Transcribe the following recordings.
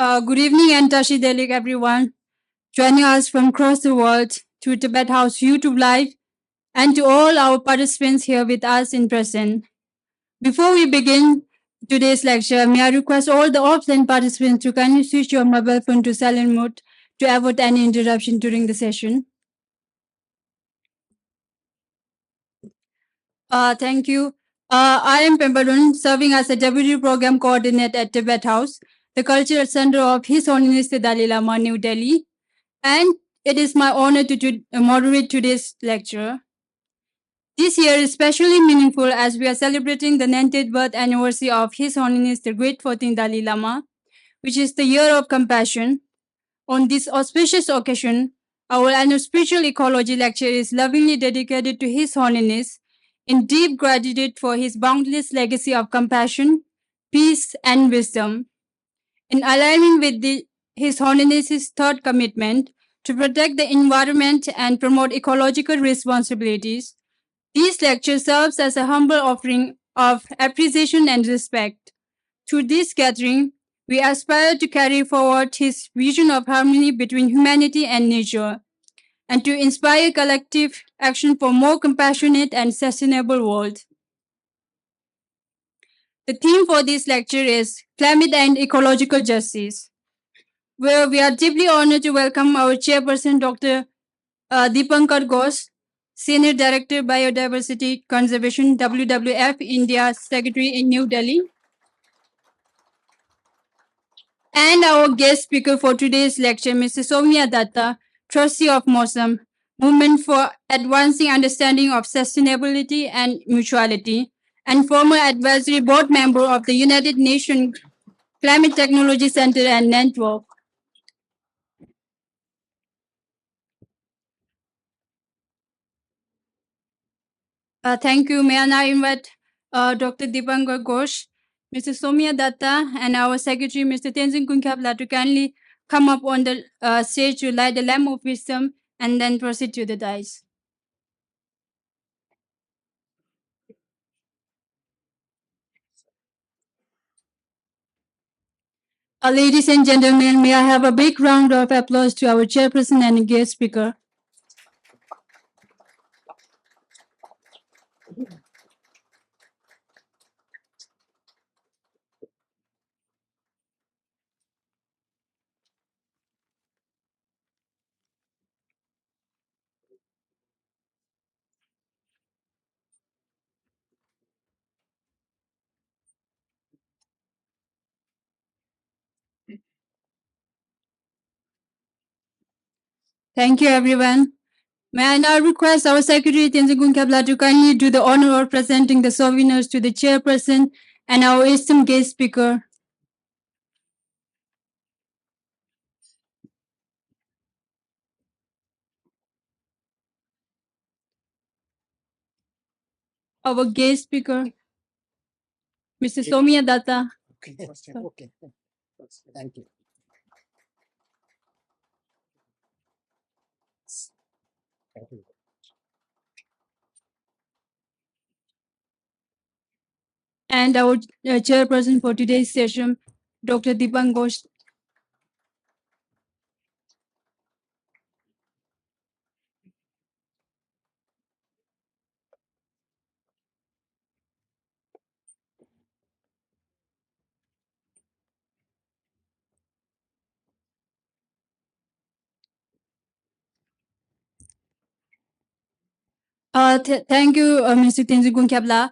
Good evening and Tashi Delik, everyone. Joining us from across the world to Tibet House YouTube Live and to all our participants here with us in person. Before we begin today's lecture, may I request all the offline participants to kindly switch your mobile phone to silent mode to avoid any interruption during the session. Thank you. I am Pembalun, serving as a Deputy Program Coordinator at Tibet House, the cultural center of His Holiness the Dalai Lama, New Delhi. And it is my honor to moderate today's lecture. This year is especially meaningful as we are celebrating the 90th birth anniversary of His Holiness the Great 14th Dalai Lama, which is the year of compassion. On this auspicious occasion, our annual spiritual ecology lecture is lovingly dedicated to His Holiness in deep gratitude for his boundless legacy of compassion, peace, and wisdom. In alignment with His Holiness's third commitment to protect the environment and promote ecological responsibilities, this lecture serves as a humble offering of appreciation and respect. Through this gathering, we aspire to carry forward his vision of harmony between humanity and nature, and to inspire collective action for more compassionate and sustainable world. The theme for this lecture is Climate and Ecological Justice, where we are deeply honored to welcome our chairperson, Dr. Deepankar Ghosh, Senior Director, Biodiversity Conservation, WWF India Secretary in New Delhi. And our guest speaker for today's lecture, Mr. Soumya Dutta, Trustee of MOSAM, Movement for Advancing Understanding of Sustainability and Mutuality, and former advisory board member of the United Nations Climate Technology Center and Network. Thank you. May I now invite Dr. Deepankar Ghosh, Mr. Soumya Dutta, and our secretary, Mr. Tenzin Kunkapla, to kindly come up on the stage to light the lamp of wisdom and then proceed to the dais. Ladies and gentlemen, may I have a big round of applause to our chairperson and guest speaker. Thank you, everyone. May I now request our secretary, Tenzin Kunkapla, to kindly do the honor of presenting the souvenirs to the chairperson and our esteemed guest speaker. Our guest speaker, Mr. Soumya Dutta. Okay. Thank you. Thank you. And our chairperson for today's session, Dr. Deepankar Ghosh. Thank you, Mr. Tenzin Kunkapla.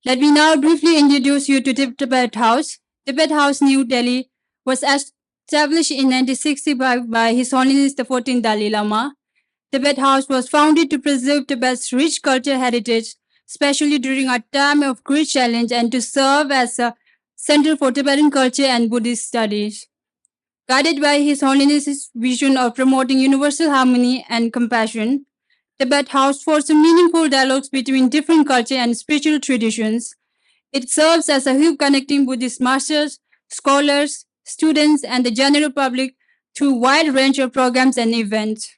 Let me now briefly introduce you to Tibet House. Tibet House, New Delhi, was established in 1965 by His Holiness the 14th Dalai Lama. Tibet House was founded to preserve Tibet's rich cultural heritage, especially during a time of great challenge, and to serve as a center for Tibetan culture and Buddhist studies. Guided by His Holiness's vision of promoting universal harmony and compassion, Tibet House fosters meaningful dialogues between different culture and spiritual traditions. It serves as a hub connecting Buddhist masters, scholars, students, and the general public through a wide range of programs and events.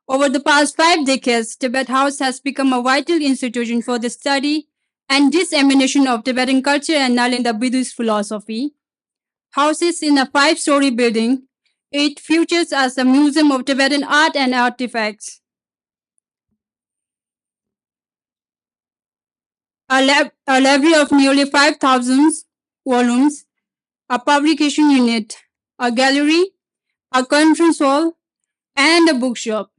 Over the past 5 decades, Tibet House has become a vital institution for the study and dissemination of Tibetan culture and Nalanda Buddhist philosophy. Houses in a 5-story building, it features as a museum of Tibetan art and artifacts. A library of nearly 5,000 volumes, a publication unit, a gallery, a conference hall, and a bookshop.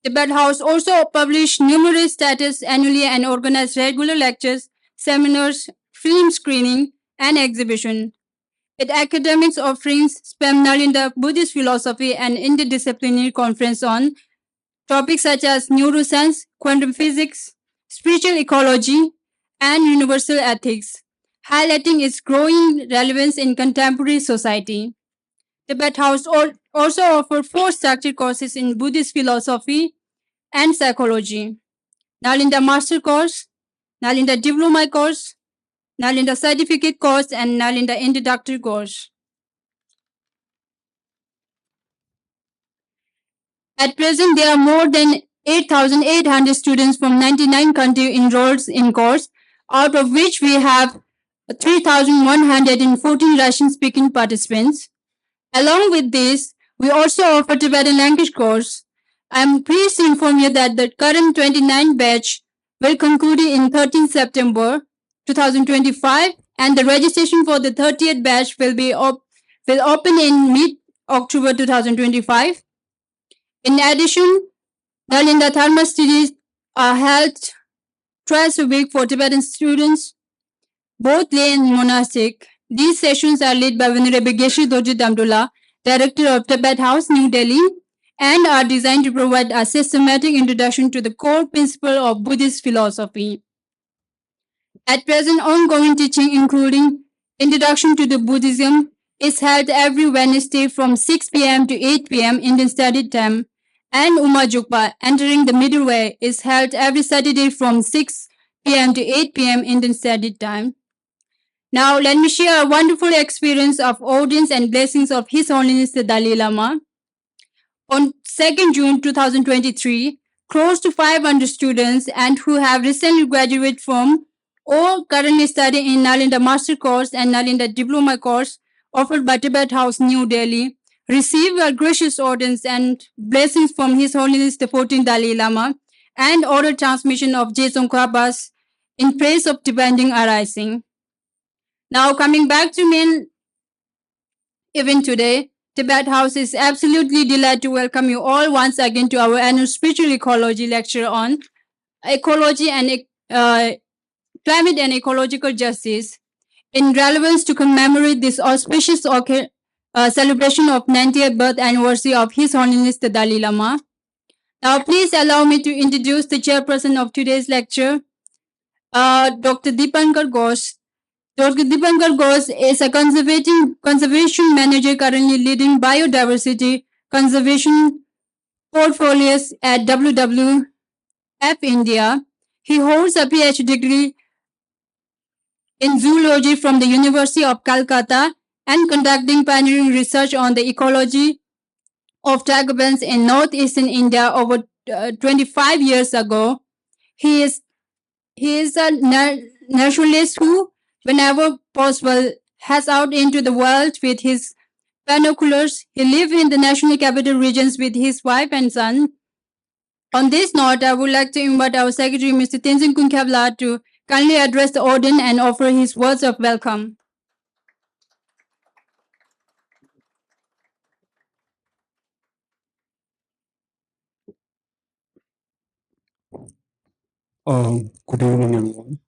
Tibet House also published numerous statues annually and organized regular lectures, seminars, film screening, and exhibition. Its academics offerings span Nalinda Buddhist philosophy and interdisciplinary conference on topics such as neuroscience, quantum physics, spiritual ecology, and universal ethics, highlighting its growing relevance in contemporary society. Tibet House also offers 4 structured courses in Buddhist philosophy and psychology, Nalinda Master Course, Nalinda Diploma Course, Nalinda Certificate Course, and Nalinda Introductory Course. At present, there are more than 8,800 students from 99 countries enrolled in course, out of which we have 3,114 Russian-speaking participants. Along with this, we also offer Tibetan language course. I am pleased to inform you that the current 29 batch will conclude in 13 September 2025, and the registration for the 30th batch will open in mid-October 2025. In addition, Nalinda Dharma studies are held twice a week for Tibetan students, both lay and monastic. These sessions are led by Venerable Geshe Dorje Damdola, Director of Tibet House, New Delhi, and are designed to provide a systematic introduction to the core principle of Buddhist philosophy. At present, ongoing teaching, including Introduction to the Buddhism, is held every Wednesday from 6 p.m. to 8 p.m. Indian Standard Time, and Uma Jukpa, Entering the Middle Way, is held every Saturday from 6 p.m. to 8 p.m. Indian Standard Time. Now, let me share a wonderful experience of audience and blessings of His Holiness the Dalai Lama. On 2nd June 2023, close to 500 students and who have recently graduated from or currently studying in Nalinda Master Course and Nalinda Diploma Course offered by Tibet House, New Delhi, receive a gracious audience and blessings from His Holiness the 14th Dalai Lama and oral transmission of Jetsong Kwabas in praise of Tibetan arising. Now, coming back to main event today, Tibet House is absolutely delighted to welcome you all once again to our annual Spiritual Ecology lecture on ecology and climate and ecological justice in relevance to commemorate this auspicious celebration of 90th birth anniversary of His Holiness the Dalai Lama. Now, please allow me to introduce the chairperson of today's lecture, Dr. Deepankar Ghosh. Dr. Deepankar Ghosh is a conservation manager currently leading biodiversity conservation portfolios at WWF India. He holds a PhD degree in zoology from the University of Calcutta and conducting pioneering research on the ecology of tiger bands in northeastern India over 25 years ago. He is a naturalist who, whenever possible, heads out into the world with his binoculars. He lives in the National Capital Regions with his wife and son. On this note, I would like to invite our Secretary, Mr. Tenzin Kunkhabla, to kindly address the audience and offer his words of welcome. Good evening, everyone.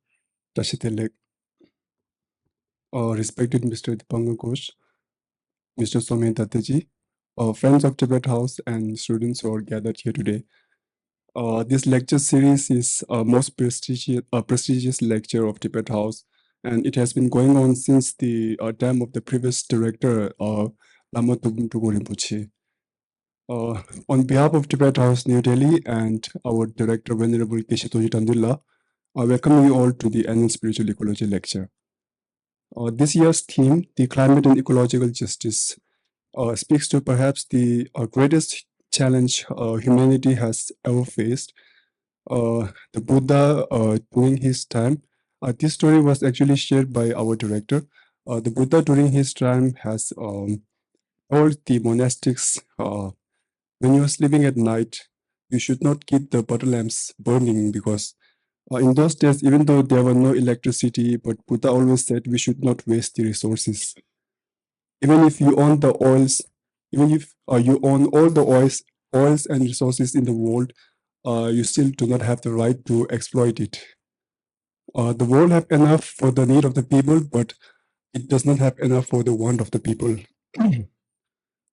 Tashitelek, respected Mr. Dipankar Ghosh, Mr. Soumya Dutta ji, friends of Tibet House and students who are gathered here today. This lecture series is most prestigious lecture of Tibet House, and it has been going on since the time of the previous director, Lama Tugum Rinpoche. On behalf of Tibet House, New Delhi, and our director, Venerable Geshe Dorje Damdola, I welcome you all to the annual Spiritual Ecology lecture. This year's theme, the climate and ecological justice, speaks to perhaps the greatest challenge humanity has ever faced. The Buddha, during his time, this story was actually shared by our director, The Buddha during his time has told the monastics, when you are sleeping at night, you should not keep the butter lamps burning because in those days, even though there were no electricity, but Buddha always said we should not waste the resources. Even if you own the oils, even if you own all the oils and resources in the world, you still do not have the right to exploit it. The world have enough for the need of the people, but it does not have enough for the want of the people.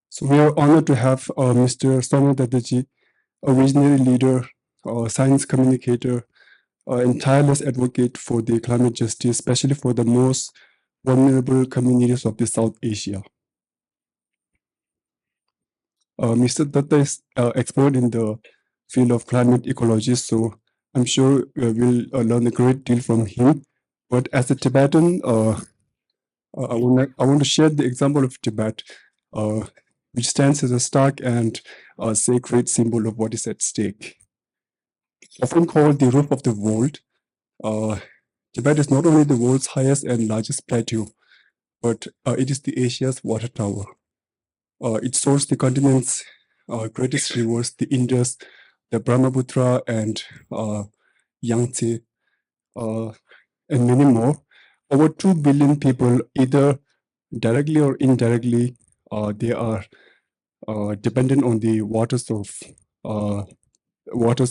So we are honored to have Mr. Soumya Dutta, a visionary leader, science communicator, and tireless advocate for the climate justice, especially for the most vulnerable communities of the South Asia. Mr. Dutta is expert in the field of climate ecology, so I'm sure we'll learn a great deal from him. But as a Tibetan, I want to share the example of Tibet, which stands as a stark and sacred symbol of what is at stake. Often called the roof of the world, Tibet is not only the world's highest and largest plateau, but it is the Asia's water tower. It stores the continent's greatest rivers, the Indus, the Brahmaputra, and Yangtze, and many more. Over 2 billion people, either directly or indirectly, they are dependent on the waters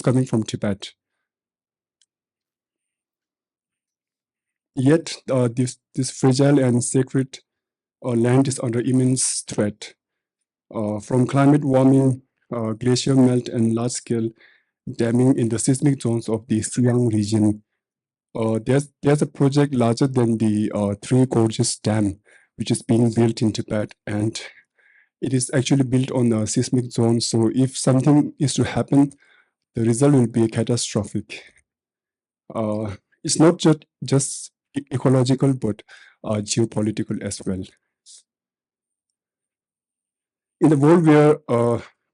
coming from Tibet. Yet, this fragile and sacred land is under immense threat from climate warming, glacier melt, and large-scale damming in the seismic zones of the Siang region. There's a project larger than the Three Gorges Dam, which is being built in Tibet, and it is actually built on a seismic zone. So if something is to happen, the result will be catastrophic. It's not just ecological, but geopolitical as well. In the world where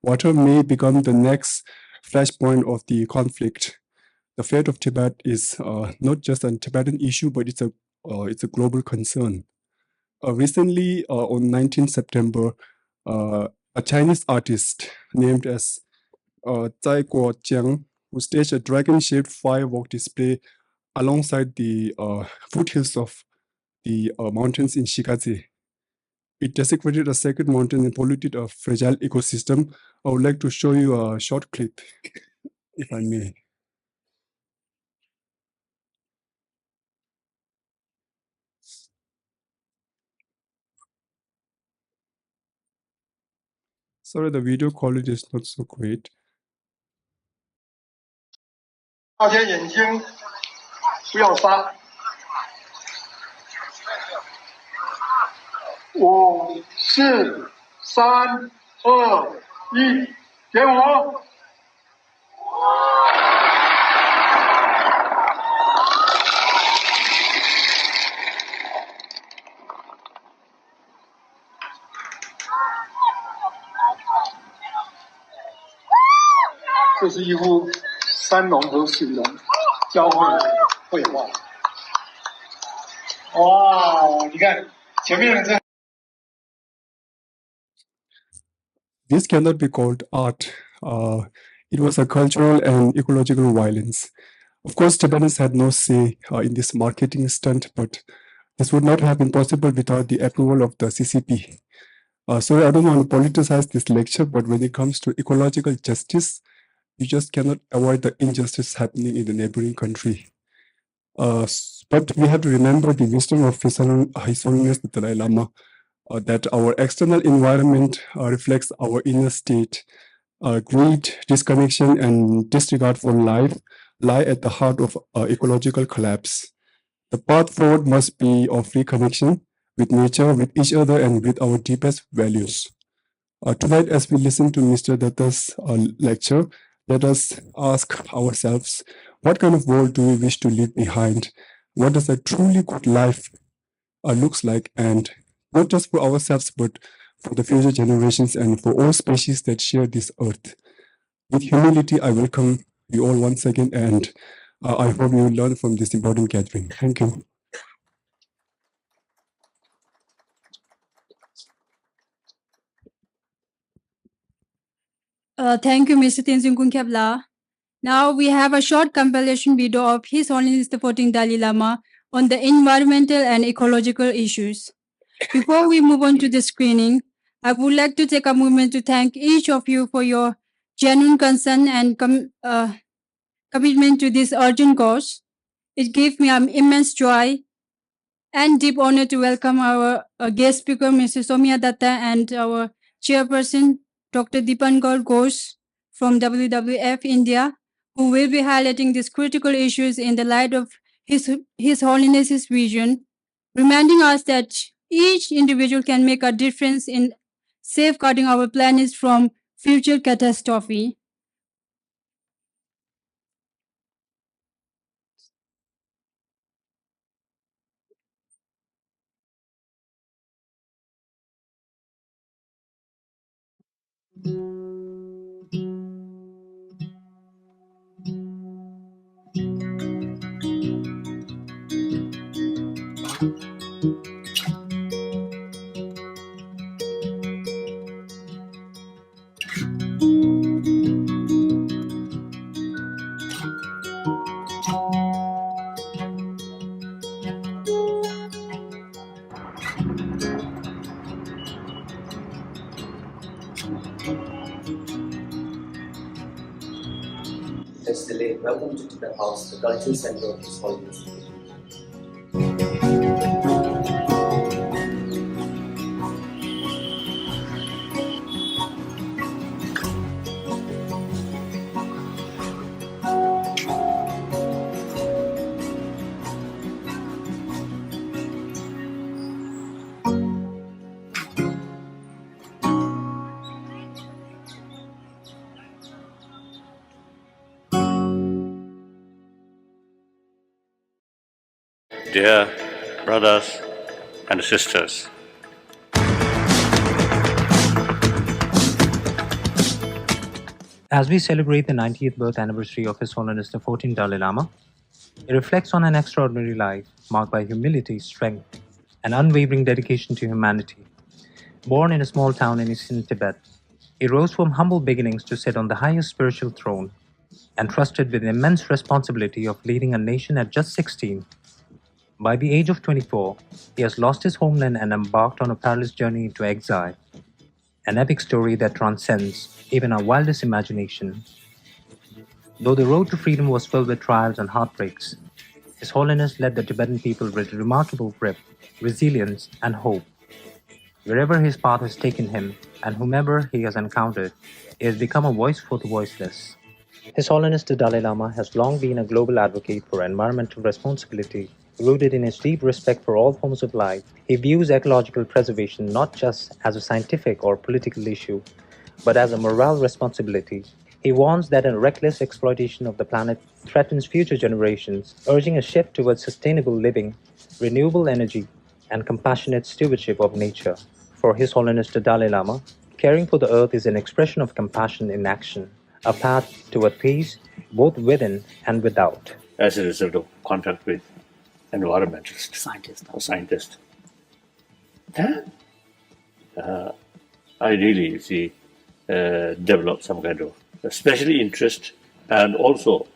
water may become the next flashpoint of the conflict, the fate of Tibet is not just a Tibetan issue, but it's a global concern. Recently, on 19 September, a Chinese artist named as Tsai Kuo-jiang, who staged a dragon-shaped firework display alongside the foothills of the mountains in Shikaze. It desecrated a sacred mountain and polluted a fragile ecosystem. I would like to show you a short clip, if I may. Sorry, the video quality is not so great. 大家眼睛不要撒。5、4、3、2、1，点火！这是一幅三龙和水龙交汇的绘画。哇，你看前面的这。 This cannot be called art. It was a cultural and ecological violence. Of course, Tibetans had no say in this marketing stunt, but this would not have been possible without the approval of the CCP. Sorry, I don't want to politicize this lecture, but when it comes to ecological justice, you just cannot avoid the injustice happening in the neighboring country. But we have to remember the wisdom of His Holiness the Dalai Lama, that our external environment reflects our inner state. Greed, disconnection, and disregard for life lie at the heart of ecological collapse. The path forward must be of reconnection with nature, with each other, and with our deepest values. Tonight, as we listen to Mr. Dutta's lecture, let us ask ourselves, what kind of world do we wish to leave behind? What does a truly good life looks like? And not just for ourselves, but for the future generations and for all species that share this earth. With humility, I welcome you all once again, and I hope you will learn from this important gathering. Thank you. Thank you, Mr. Tenzin Kunkhyabla. Now we have a short compilation video of His Holiness the 14th Dalai Lama on the environmental and ecological issues. Before we move on to the screening, I would like to take a moment to thank each of you for your genuine concern and commitment to this urgent cause. It gave me immense joy and deep honor to welcome our guest speaker, Mr. Soumya Dutta, and our chairperson, Dr. Deepankar Ghosh from WWF India, who will be highlighting these critical issues in the light of His Holiness's vision, reminding us that each individual can make a difference in safeguarding our planet from future catastrophe. Let's delay. Welcome to Tibet House, the cultural center of His Holiness. Dear brothers and sisters, as we celebrate the 90th birth anniversary of His Holiness the 14th Dalai Lama, it reflects on an extraordinary life marked by humility, strength, and unwavering dedication to humanity. Born in a small town in eastern Tibet, he rose from humble beginnings to sit on the highest spiritual throne, entrusted with the immense responsibility of leading a nation at just 16. By the age of 24, he has lost his homeland and embarked on a perilous journey into exile, an epic story that transcends even our wildest imagination. Though the road to freedom was filled with trials and heartbreaks, His Holiness led the Tibetan people with remarkable grit, resilience, and hope. Wherever his path has taken him, and whomever he has encountered, he has become a voice for the voiceless. His Holiness the Dalai Lama has long been a global advocate for environmental responsibility. Rooted in his deep respect for all forms of life, he views ecological preservation not just as a scientific or political issue, but as a moral responsibility. He warns that a reckless exploitation of the planet threatens future generations, urging a shift towards sustainable living, renewable energy, and compassionate stewardship of nature. For His Holiness the Dalai Lama, caring for the earth is an expression of compassion in action, a path toward peace both within and without. as a result of contact with environmentalists, scientists, then I really see develop some kind of special interest, and also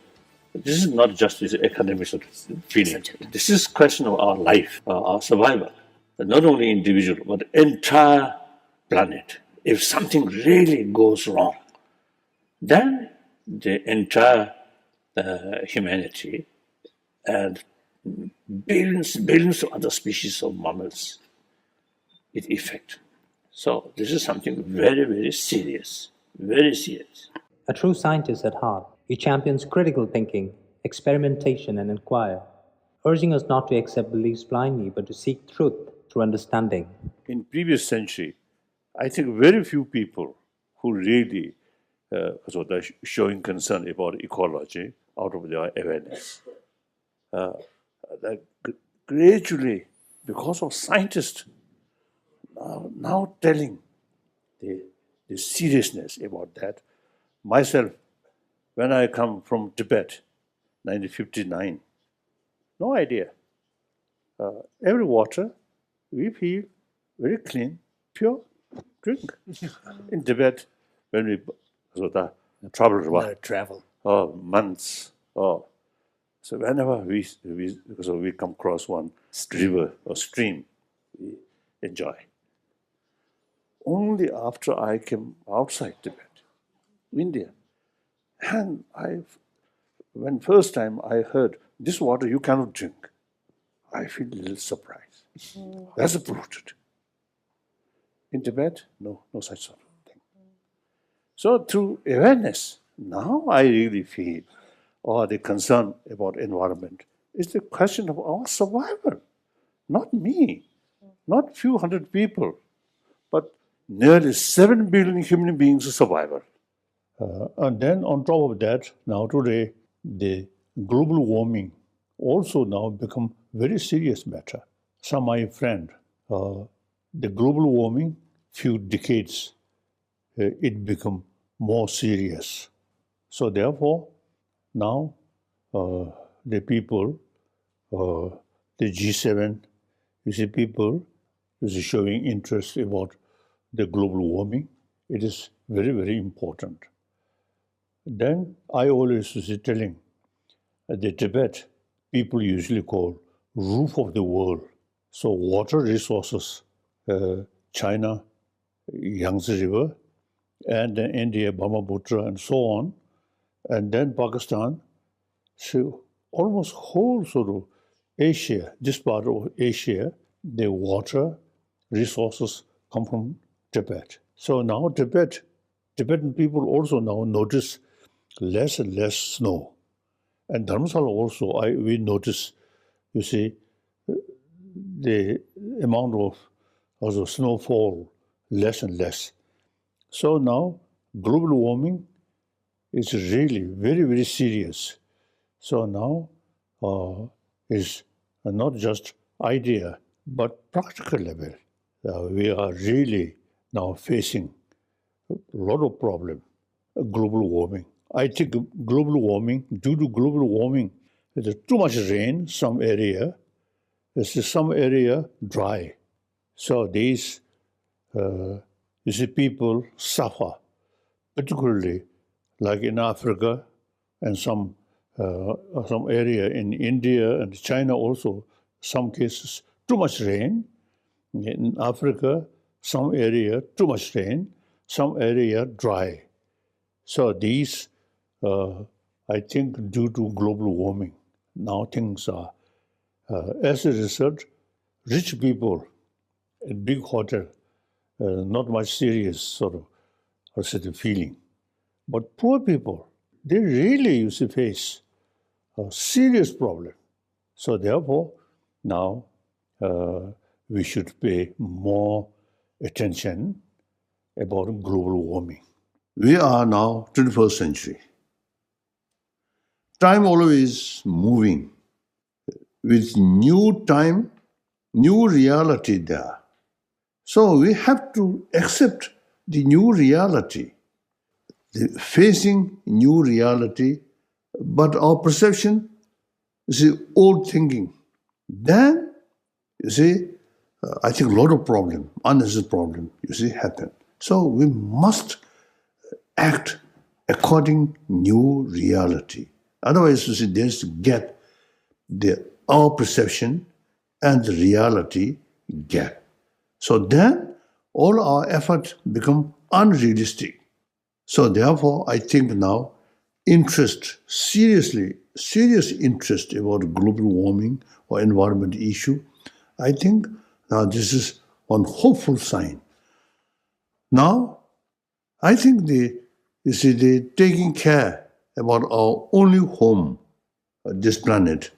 this is not just this academic sort of feeling. This is question of our life, our survival, not only individual but entire planet. If something really goes wrong, then the entire humanity and billions of other species of mammals it affect. So this is something very, very serious, very serious. A true scientist at heart, he champions critical thinking, experimentation, and inquire, urging us not to accept beliefs blindly but to seek truth through understanding. In previous century, I think very few people who really sort of showing concern about ecology out of their awareness. That gradually, because of scientists now telling the seriousness about that. Myself, when I come from Tibet, 1959, no idea. Every water we feel very clean, pure, drink. In Tibet, when we So the trouble travel. months. So whenever we come across one river or stream, we enjoy. Only after I came outside Tibet, India, and when first time I heard this water you cannot drink, I feel a little surprised. That's polluted. In Tibet, no such sort of thing. So through awareness, now I really feel, the concern about environment is the question of our survival, not me, not few hundred people, but nearly 7 billion human beings' survival. And then on top of that, now today, the global warming also now become very serious matter. Some my friend, the global warming, few decades, it become more serious. So therefore, now the people, the G7, you see people is showing interest about the global warming. It is very, very important. Then I always was telling the Tibet, people usually call roof of the world. So water resources, China, Yangtze River, and then India, Brahmaputra, and so on, and then Pakistan. So almost whole sort of Asia, this part of Asia, the water resources come from Tibet. So now Tibetan people also now notice less and less snow. And Dharamsala also, we notice, you see, the amount of snowfall less and less. So now global warming is really very, very serious. So now is not just idea, but practical level. We are really now facing a lot of problem, global warming. I think global warming, due to global warming, there's too much rain, some area, there's some area dry. So these, you see, people suffer, particularly like in Africa and some area in India and China also, some cases, too much rain. In Africa, some area, too much rain, some area dry. So these, I think, due to global warming, now things are, as a result, rich people in big hotel, not much serious sort of feeling. But poor people, they really used to face a serious problem. So therefore, now we should pay more attention about global warming. We are now 21st century. Time always moving. With new time, new reality there. So we have to accept the new reality, facing new reality, but our perception is the old thinking. Then, you see, I think a lot of problem, unnecessary problem, you see, happen. So we must act according new reality. Otherwise, you see, there's a gap, our perception and the reality gap. So then all our efforts become unrealistic. So therefore, I think now serious interest about global warming or environment issue, I think now this is one hopeful sign. Now, I think the taking care about our only home, this planet,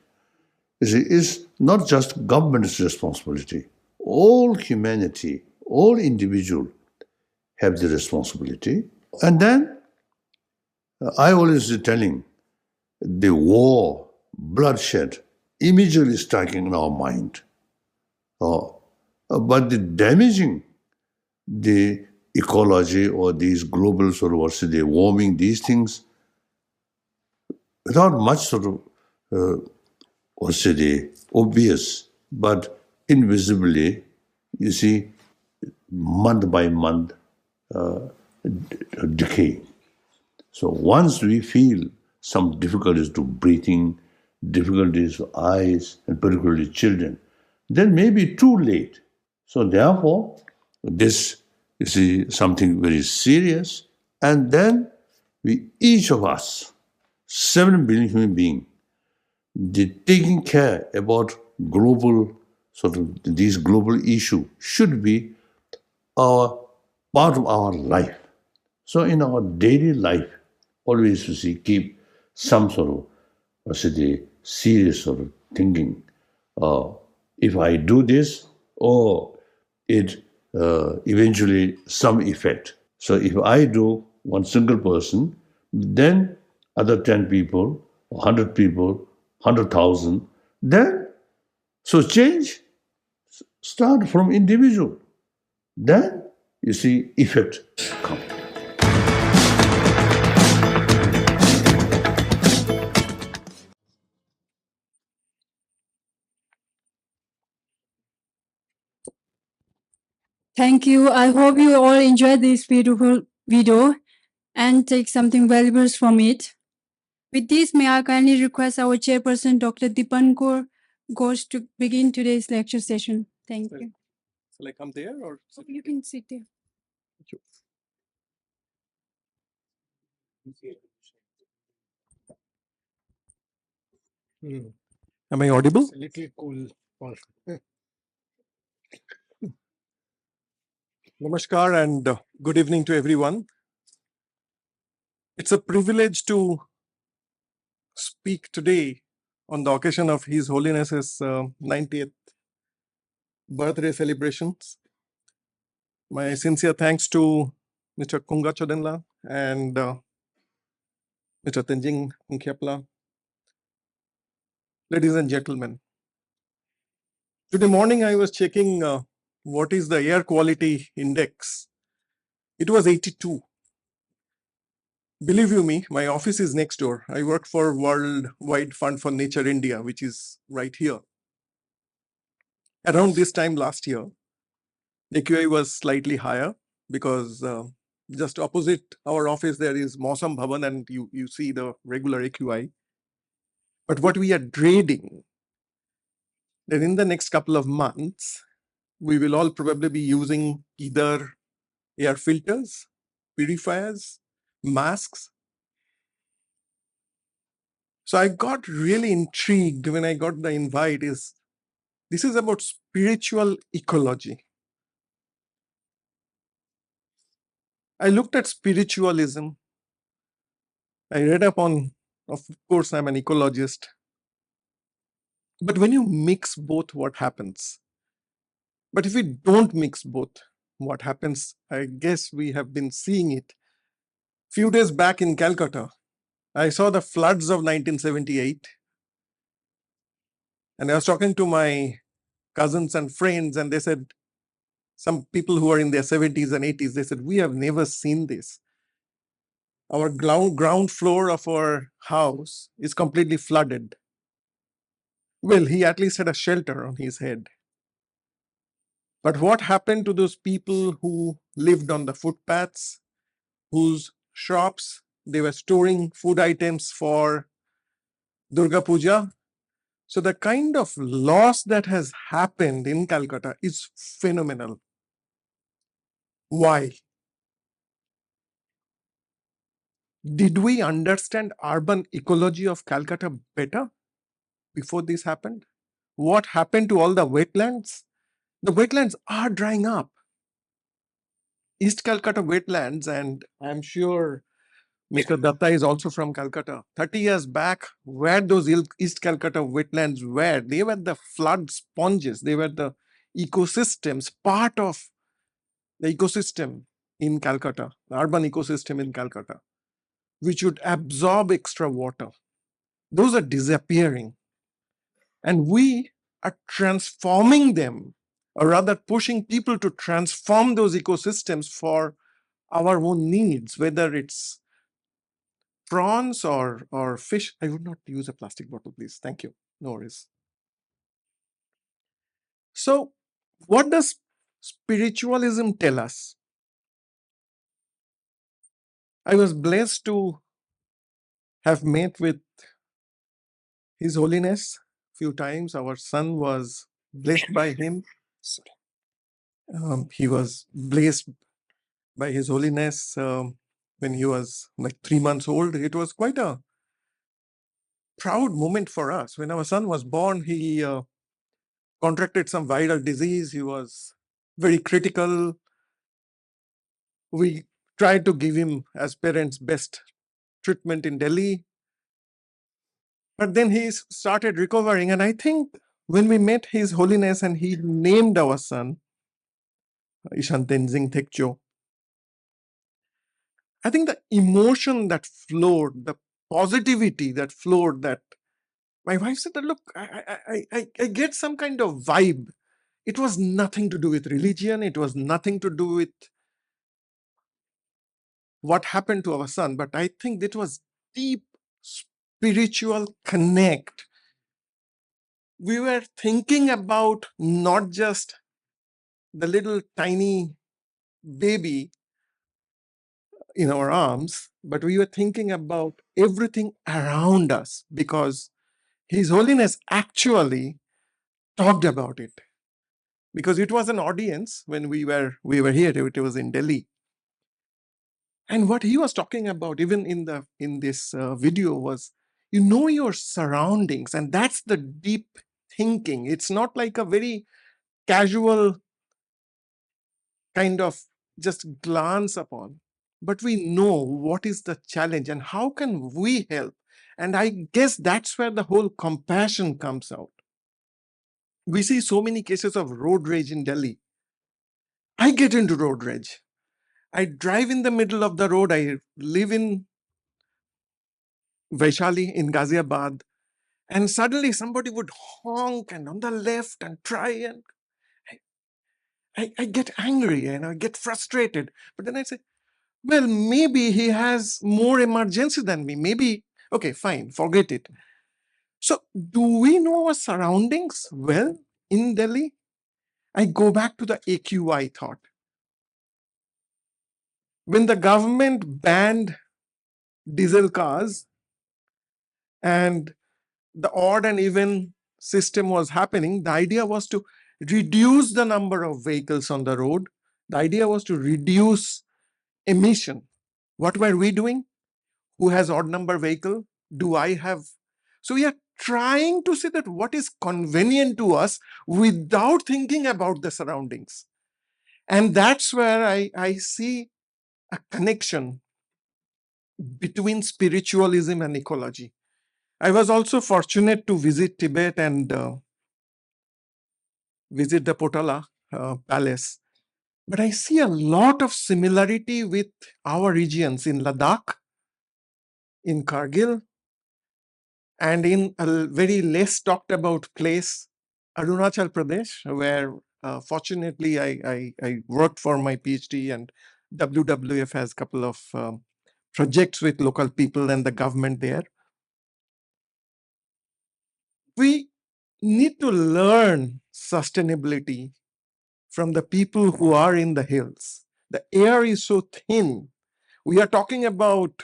is not just government's responsibility. All humanity, all individuals have the responsibility. And then I always telling the war, bloodshed, immediately striking in our mind. But the damaging the ecology or these global sort of the warming, these things, without much sort of obvious, but invisibly, you see, month by month, decay. So once we feel some difficulties to breathing, difficulties to eyes, and particularly children, then may be too late. So therefore, this is something very serious. And then we, each of us, 7 billion human beings, taking care about global these global issue should be our part of our life. So in our daily life, always keep some sort of serious sort of thinking. If I do this, it eventually some effect. So if I do one single person, then other 10 people, 100 people, 100,000, then so change start from individual. Then you see effect come. Thank you. I hope you all enjoyed this beautiful video and take something valuable from it. With this, may I kindly request our chairperson, Dr. Dipankar Ghosh, to begin today's lecture session. Thank you. Shall I come there or? You can sit there. Am I audible? It's a little cool. Namaskar and good evening to everyone. It's a privilege to speak today on the occasion of His Holiness's 90th birthday celebrations. My sincere thanks to Mr. Kunga Chodenla and Mr. Tenjing Nkyapla. Ladies and gentlemen, today morning I was checking what is the air quality index. It was 82. Believe you me, my office is next door. I work for World Wide Fund for Nature India, which is right here. Around this time last year, the AQI was slightly higher because just opposite our office there is Mausam Bhavan and you see the regular AQI. But what we are dreading, that in the next couple of months, we will all probably be using either air filters, purifiers, masks. So I got really intrigued when I got the invite. This is about spiritual ecology. I looked at spiritualism. I read up on, of course, I'm an ecologist. But when you mix both, what happens? But if we don't mix both, what happens? I guess we have been seeing it. Few days back in Calcutta, I saw the floods of 1978. And I was talking to my cousins and friends, and they said, some people who are in their 70s and 80s, they said, we have never seen this. Our ground floor of our house is completely flooded. Well, he at least had a shelter on his head. But what happened to those people who lived on the footpaths, whose shops, they were storing food items for Durga Puja? So the kind of loss that has happened in Calcutta is phenomenal. Why? Did we understand urban ecology of Calcutta better before this happened? What happened to all the wetlands? The wetlands are drying up. East Calcutta wetlands, and I'm sure Mr. Datta is also from Calcutta. 30 years back, where those East Calcutta wetlands were, they were the flood sponges. They were the ecosystems, part of the ecosystem in Calcutta, the urban ecosystem in Calcutta, which would absorb extra water. Those are disappearing. And we are transforming them, or rather pushing people to transform those ecosystems for our own needs, whether it's prawns or fish. I would not use a plastic bottle, please. Thank you. No worries. So what does spiritualism tell us? I was blessed to have met with His Holiness few times. Our son was blessed by him. He was blessed by His Holiness when he was like 3 months old. It was quite a proud moment for us. When our son was born, he contracted some viral disease. He was very critical. We tried to give him, as parents, best treatment in Delhi. But then he started recovering. And I think when we met His Holiness and he named our son, Ishan Tenzing Thekcho, I think the emotion that flowed, the positivity that flowed, that my wife said, look, I get some kind of vibe. It was nothing to do with religion. It was nothing to do with what happened to our son. But I think it was deep spiritual connect. We were thinking about not just the little tiny baby in our arms, but we were thinking about everything around us, because His Holiness actually talked about it. Because it was an audience when we were here, it was in Delhi. And what he was talking about, even in this video, was your surroundings, and that's the deep thinking. It's not like a very casual kind of just glance upon, but we know what is the challenge and how can we help. And I guess that's where the whole compassion comes out. We see so many cases of road rage in Delhi. I get into road rage. I drive in the middle of the road. I live in Vaishali in Ghaziabad, and suddenly somebody would honk and on the left and try, and I get angry and I get frustrated. But then I say, well, maybe he has more emergency than me. Maybe, okay, fine, forget it. So, do we know our surroundings well in Delhi? I go back to the AQI thought. When the government banned diesel cars and the odd and even system was happening, the idea was to reduce the number of vehicles on the road. The idea was to reduce emission. What were we doing? Who has odd number vehicle? Do I have? So we are trying to see that what is convenient to us without thinking about the surroundings. And that's where I see a connection between spiritualism and ecology. I was also fortunate to visit Tibet and visit the Potala palace. But I see a lot of similarity with our regions in Ladakh, in Kargil, and in a very less talked about place, Arunachal Pradesh, where fortunately I worked for my PhD, and WWF has a couple of projects with local people and the government there. We need to learn sustainability from the people who are in the hills. The air is so thin. We are talking about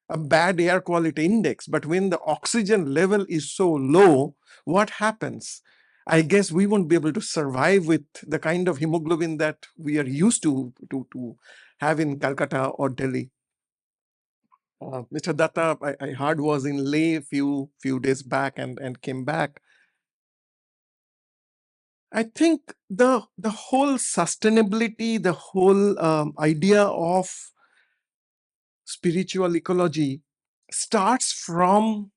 a bad air quality index, but when the oxygen level is so low, what happens? I guess we won't be able to survive with the kind of hemoglobin that we are used to have in Calcutta or Delhi. Mr. Datta, I heard, was in Leh few days back and came back. I think the whole sustainability, the whole idea of spiritual ecology starts from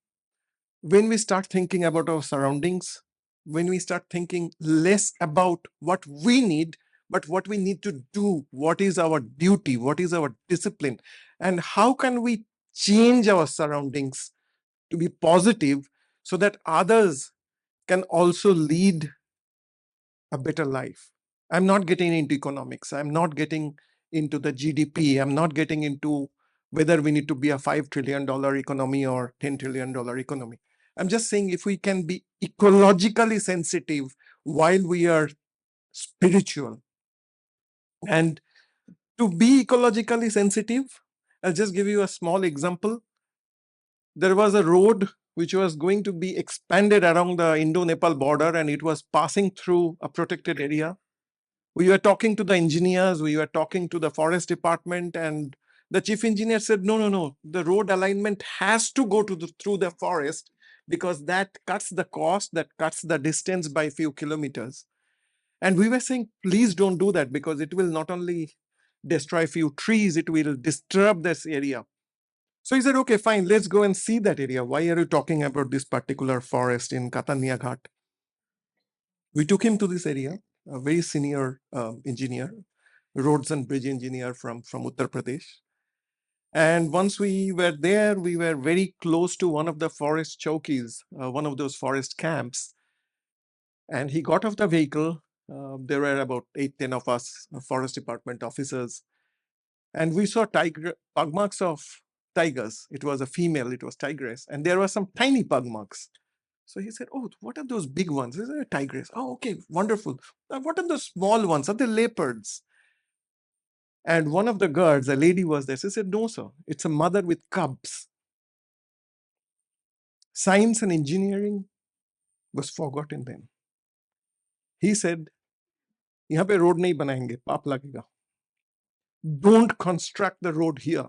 when we start thinking about our surroundings, when we start thinking less about what we need, but what we need to do, what is our duty, what is our discipline, and how can we change our surroundings to be positive so that others can also lead a better life. I'm not getting into economics. I'm not getting into the GDP. I'm not getting into whether we need to be a $5 trillion economy or $10 trillion economy. I'm just saying if we can be ecologically sensitive while we are spiritual. And to be ecologically sensitive, I'll just give you a small example. there was a road which was going to be expanded along the Indo-Nepal border, and it was passing through a protected area. We were talking to the engineers, we were talking to the forest department, and the chief engineer said, no, the road alignment has to go through the forest, because that cuts the cost, that cuts the distance by a few kilometers. And we were saying, please don't do that, because it will not only destroy a few trees, it will disturb this area. So he said, okay, fine, let's go and see that area. Why are you talking about this particular forest in Katania Ghat? We took him to this area, a very senior engineer, roads and bridge engineer from Uttar Pradesh. And once we were there, we were very close to one of the forest chowkis, one of those forest camps. And he got off the vehicle. There were about 8-10 of us, forest department officers. And we saw pug marks of tigers. It was a female, it was tigress. And there were some tiny pug marks. So he said, oh, what are those big ones? Is it a tigress? Oh, okay, wonderful. Now, what are the small ones? Are they leopards? And one of the guards, a lady was there. She said, no, sir, it's a mother with cubs. Science and engineering was forgotten then. He said, यहाँ पे road नहीं बनाएंगे, पाप लगेगा. Don't construct the road here.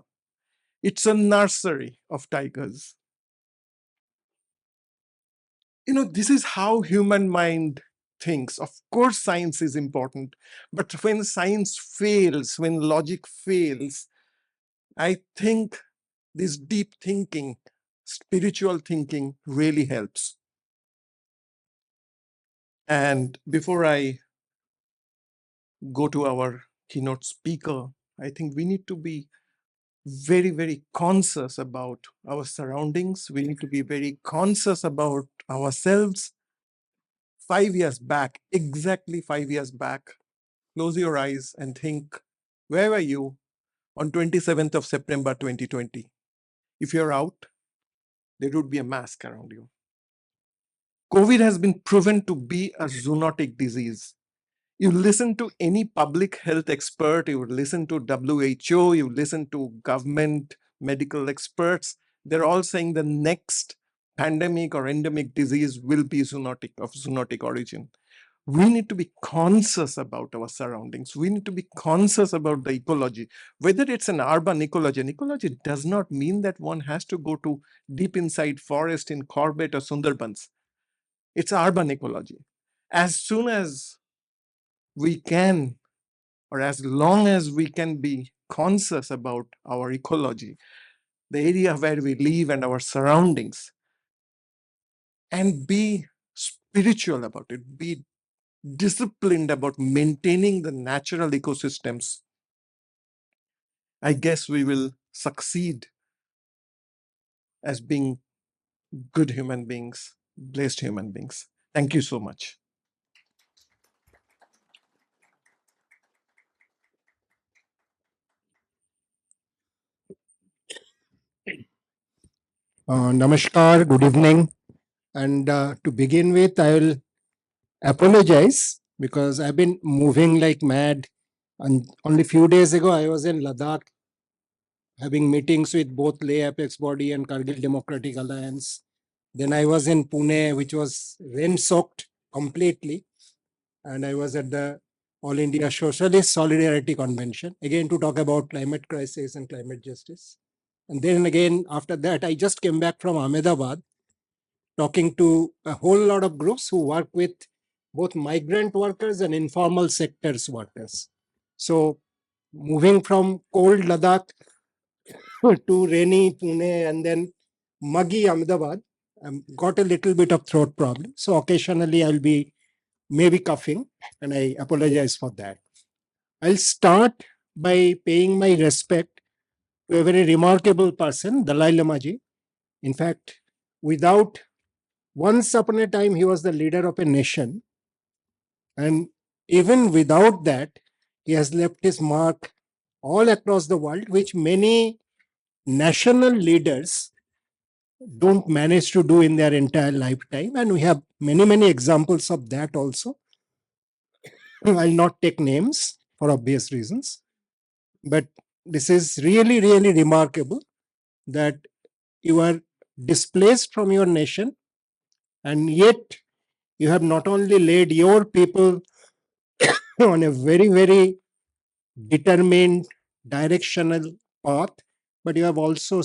It's a nursery of tigers. You know, this is how human mind thinks. Of course, science is important, but when science fails, when logic fails, I think this deep thinking, spiritual thinking really helps. And before I go to our keynote speaker, I think we need to be very, very conscious about our surroundings. We need to be very conscious about ourselves. 5 years back, exactly 5 years back, close your eyes and think, where were you on 27th of September 2020? If you're out, there would be a mask around you. COVID has been proven to be a zoonotic disease. You listen to any public health expert, you listen to WHO, you listen to government medical experts, they're all saying the next pandemic or endemic disease will be zoonotic, of zoonotic origin. We need to be conscious about our surroundings. We need to be conscious about the ecology, whether it's an urban ecology. And ecology does not mean that one has to go to deep inside forest in Corbett or Sundarbans. It's urban ecology. As soon as we can, or as long as we can be conscious about our ecology, the area where we live and our surroundings, and be spiritual about it, be disciplined about maintaining the natural ecosystems, I guess we will succeed as being good human beings, blessed human beings. Thank you so much. Namaskar, good evening. And to begin with, I will apologize because I've been moving like mad. And only few days ago, I was in Ladakh having meetings with both Leh Apex Body and Kargil Democratic Alliance. Then I was in Pune, which was rain-soaked completely. And I was at the All India Socialist Solidarity Convention, again to talk about climate crisis and climate justice. And then again, after that, I just came back from Ahmedabad, talking to a whole lot of groups who work with both migrant workers and informal sectors workers. So moving from cold Ladakh to rainy Pune and then muggy Ahmedabad, got a little bit of throat problem. So occasionally I'll be maybe coughing, and I apologize for that. I'll start by paying my respect to a very remarkable person, Dalai Lama ji. In fact, once upon a time, he was the leader of a nation. And even without that, he has left his mark all across the world, which many national leaders don't manage to do in their entire lifetime. And we have many, many examples of that also. I'll not take names for obvious reasons. But this is really, really remarkable that you are displaced from your nation, and yet you have not only led your people on a very, very determined directional path, but you have also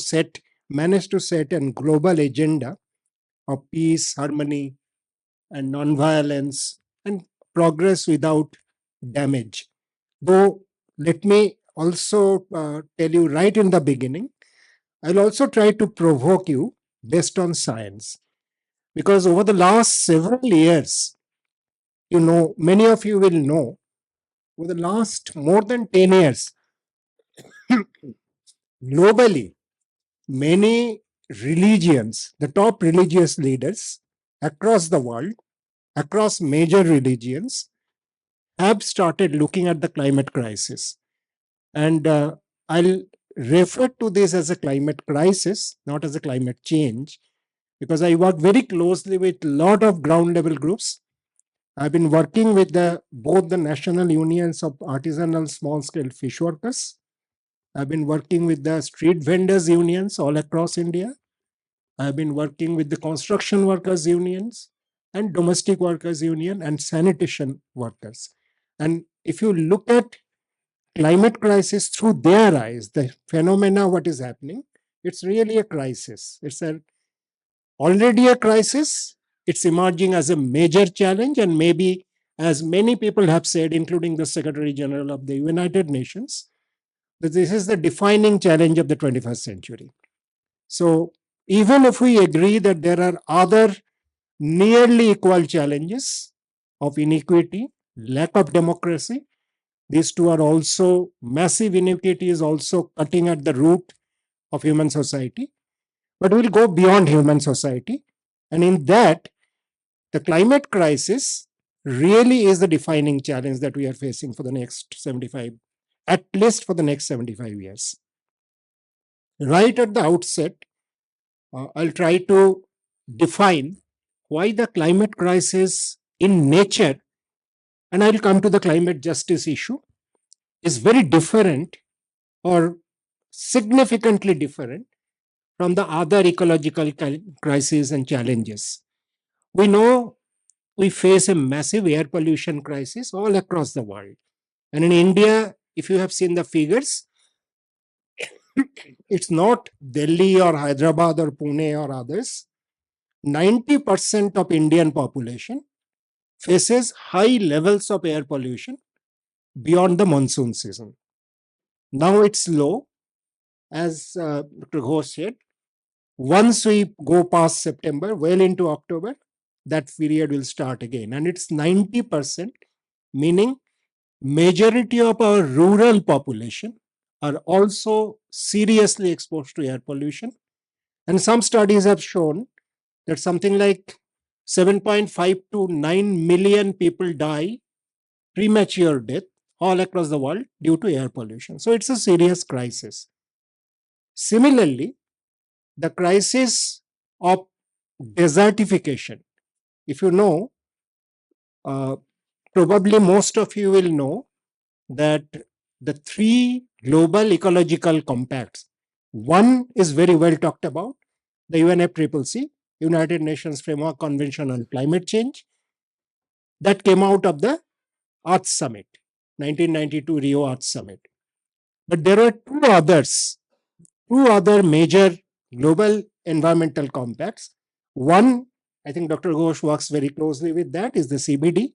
managed to set a global agenda of peace, harmony, and non-violence, and progress without damage. Though, let me also tell you right in the beginning, I'll also try to provoke you based on science. Because over the last several years, many of you will know, over the last more than 10 years, globally, many religions, the top religious leaders across the world, across major religions, have started looking at the climate crisis. And I'll refer to this as a climate crisis, not as a climate change, because I work very closely with a lot of ground level groups. I've been working with both the national unions of artisanal small scale fish workers. I've been working with the street vendors unions all across India. I've been working with the construction workers unions and domestic workers union and sanitation workers. And if you look at climate crisis through their eyes, the phenomena, what is happening, it's really a crisis. It's already a crisis. It's emerging as a major challenge, and maybe, as many people have said, including the Secretary General of the United Nations, that this is the defining challenge of the 21st century. So even if we agree that there are other nearly equal challenges of inequity, lack of democracy, these two are also massive inequities, also cutting at the root of human society. But we'll go beyond human society. And in that, the climate crisis really is the defining challenge that we are facing for the next 75, at least for the next 75 years. Right at the outset, I'll try to define why the climate crisis in nature, and I'll come to the climate justice issue, is very different or significantly different from the other ecological crises and challenges. We know we face a massive air pollution crisis all across the world. And in India, if you have seen the figures, it's not Delhi or Hyderabad or Pune or others. 90% of Indian population faces high levels of air pollution beyond the monsoon season. Now it's low, as Dr. Ghosh said. Once we go past September, well into October, that period will start again. And it's 90%, meaning majority of our rural population are also seriously exposed to air pollution. And some studies have shown that something like 7.5 to 9 million people die premature death all across the world due to air pollution. So it's a serious crisis. Similarly, the crisis of desertification. If you know, probably most of you will know that the three global ecological compacts, one is very well talked about, the UNFCCC, United Nations Framework Convention on Climate Change, that came out of the Earth Summit, 1992 Rio Earth Summit. But there are two other major global environmental compacts. One, I think Dr. Ghosh works very closely with that, is the CBD,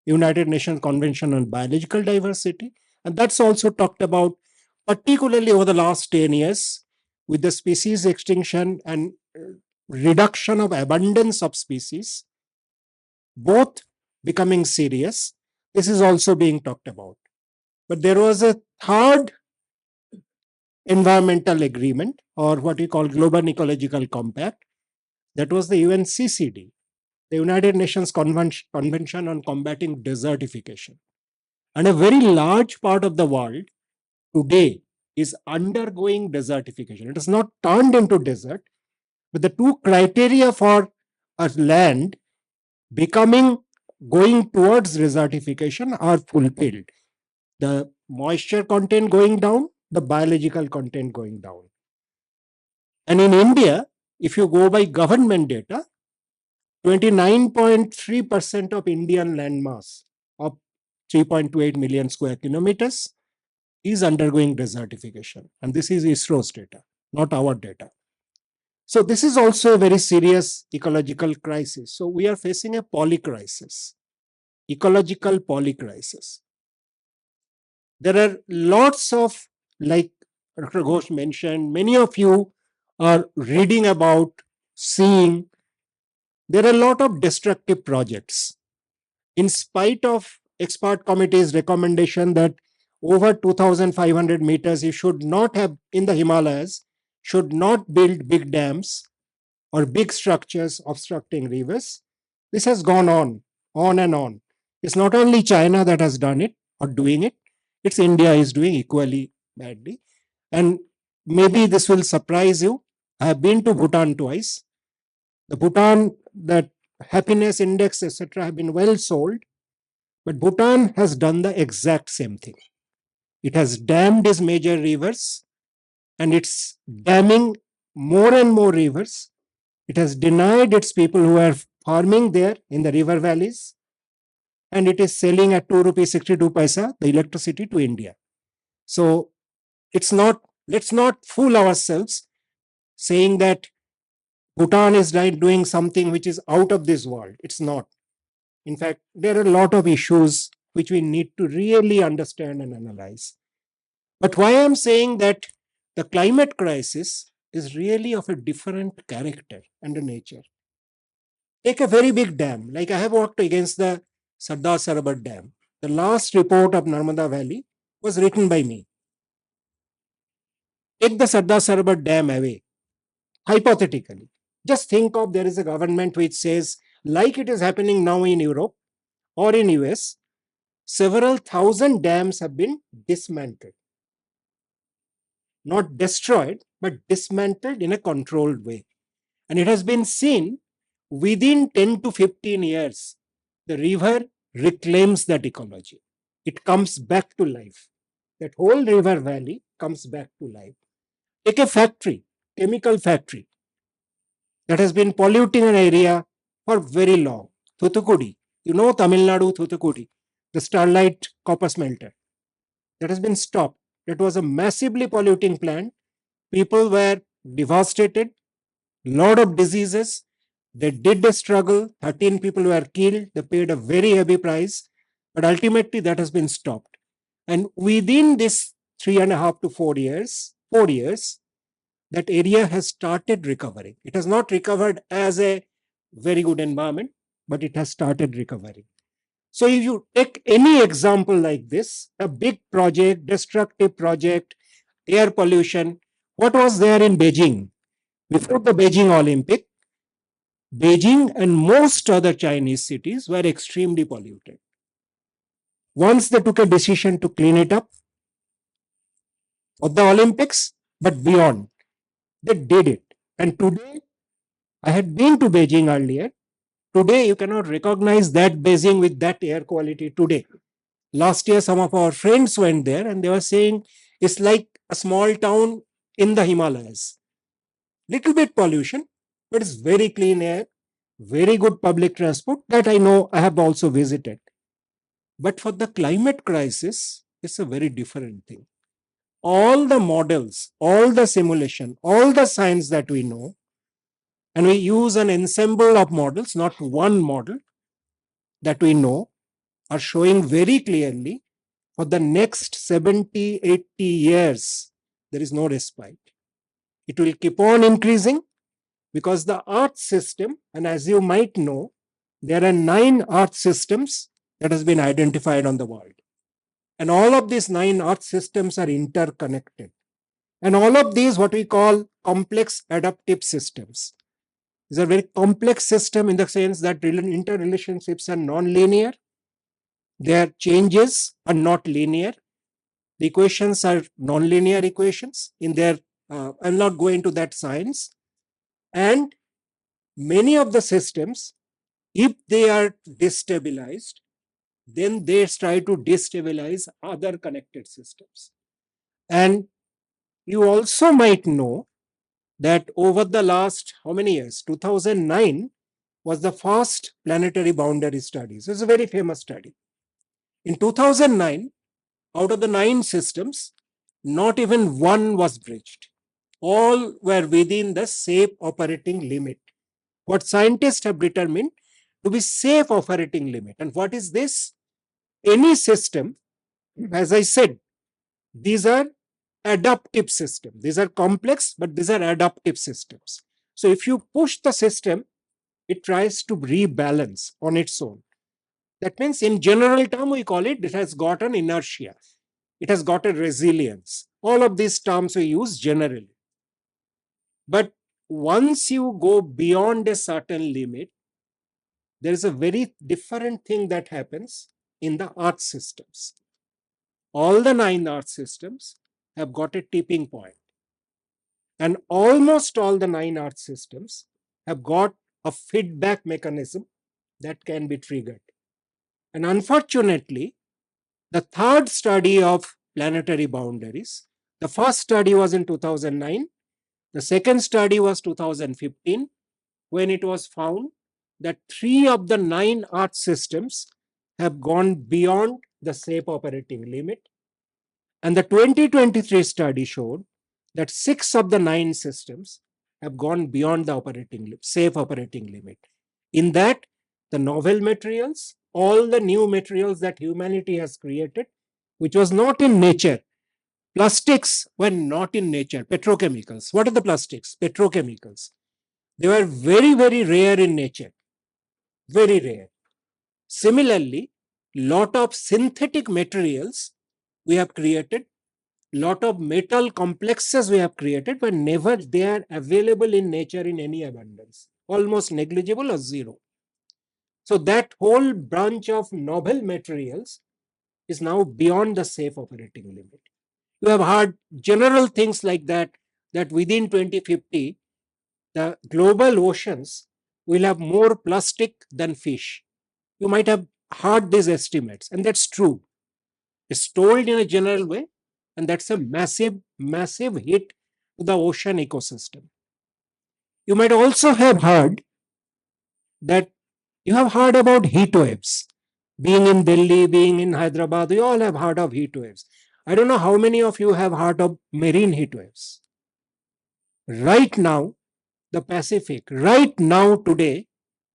United Nations Convention on Biological Diversity. And that's also talked about, particularly over the last 10 years, with the species extinction and reduction of abundance of species, both becoming serious. This is also being talked about. But there was a third environmental agreement, or what we call Global Ecological Compact, that was the UNCCD, the United Nations Convention on Combating Desertification. And a very large part of the world today is undergoing desertification. It is not turned into desert, but the two criteria for a land going towards desertification are fulfilled. The moisture content going down, the biological content going down. And in India, if you go by government data, 29.3% of Indian landmass of 3.28 million square kilometers is undergoing desertification. And this is ISRO's data, not our data. So this is also a very serious ecological crisis. So we are facing a polycrisis, ecological polycrisis. There are lots of, like Dr. Ghosh mentioned, many of you are reading about, seeing, there are a lot of destructive projects. In spite of expert committee's recommendation that over 2,500 meters you should not have in the Himalayas, should not build big dams or big structures obstructing rivers, this has gone on and on. It's not only China that has done it or doing it, it's India is doing equally badly. And maybe this will surprise you. I have been to Bhutan twice. The Bhutan, that happiness index, etc., have been well sold, but Bhutan has done the exact same thing. It has dammed its major rivers and it's damming more and more rivers. It has denied its people who are farming there in the river valleys, and it is selling at 2 rupees 62 paisa the electricity to India. So it's not, let's not fool ourselves saying that Bhutan is doing something which is out of this world. It's not. In fact, there are a lot of issues which we need to really understand and analyze. But why I'm saying that the climate crisis is really of a different character and a nature. Take a very big dam, like I have worked against the Sardar Sarovar Dam. The last report of Narmada Valley was written by me. Take the Sardar Sarovar Dam away, hypothetically. Just think of, there is a government which says, like it is happening now in Europe or in US, several thousand dams have been dismantled. Not destroyed, but dismantled in a controlled way. And it has been seen within 10 to 15 years, the river reclaims that ecology. It comes back to life. That whole river valley comes back to life. Take a factory, chemical factory, that has been polluting an area for very long. Thuthukudi, you know Tamil Nadu, Thuthukudi, the Starlight copper smelter, that has been stopped. It was a massively polluting plant. People were devastated, lot of diseases. They did a struggle. 13 people were killed. They paid a very heavy price, but ultimately that has been stopped. And within this 3.5 to 4 years, that area has started recovering. It has not recovered as a very good environment, but it has started recovering. So if you take any example like this, a big project, destructive project, air pollution, what was there in Beijing? Before the Beijing Olympic, Beijing and most other Chinese cities were extremely polluted. Once they took a decision to clean it up for the Olympics, but beyond, they did it. And today, I had been to Beijing earlier. Today, you cannot recognize that Beijing with that air quality today. Last year, some of our friends went there and they were saying it's like a small town in the Himalayas. Little bit pollution, but it's very clean air, very good public transport that I know I have also visited. But for the climate crisis, it's a very different thing. All the models, all the simulation, all the science that we know, and we use an ensemble of models, not one model that we know, are showing very clearly for the next 70, 80 years, there is no respite. It will keep on increasing because the earth system, and as you might know, there are 9 earth systems that has been identified on the world. And all of these 9 earth systems are interconnected. And all of these, what we call complex adaptive systems. These are very complex system in the sense that interrelationships are non-linear. Their changes are not linear. The equations are non-linear equations in their, I'll not go into that science. And many of the systems, if they are destabilized, then they try to destabilize other connected systems. And you also might know that over the last, how many years? 2009 was the first planetary boundary studies. It's a very famous study. In 2009, out of the 9 systems, not even one was breached. All were within the safe operating limit. What scientists have determined to be safe operating limit. And what is this? Any system, as I said, these are adaptive systems. These are complex, but these are adaptive systems. So if you push the system, it tries to rebalance on its own. That means in general term, we call it has got an inertia. It has got a resilience. All of these terms we use generally. But once you go beyond a certain limit, there is a very different thing that happens in the earth systems. All the 9 earth systems have got a tipping point. And almost all the 9 earth systems have got a feedback mechanism that can be triggered. And unfortunately, the third study of planetary boundaries, the first study was in 2009, the second study was 2015, when it was found that 3 of the 9 earth systems have gone beyond the safe operating limit. And the 2023 study showed that 6 of the 9 systems have gone beyond the safe operating limit. In that, the novel materials, all the new materials that humanity has created, which was not in nature. Plastics were not in nature. Petrochemicals. What are the plastics? Petrochemicals. They were very, very rare in nature. Very rare. Similarly, lot of synthetic materials we have created, lot of metal complexes we have created, but never they are available in nature in any abundance, almost negligible or zero. So that whole branch of novel materials is now beyond the safe operating limit. You have heard general things like that within 2050, the global oceans will have more plastic than fish. You might have heard these estimates, and that's true. It's told in a general way, and that's a massive, massive hit to the ocean ecosystem. You might also have heard that you have heard about heat waves. Being in Delhi, being in Hyderabad, you all have heard of heat waves. I don't know how many of you have heard of marine heat waves. Right now, the Pacific, right now, today,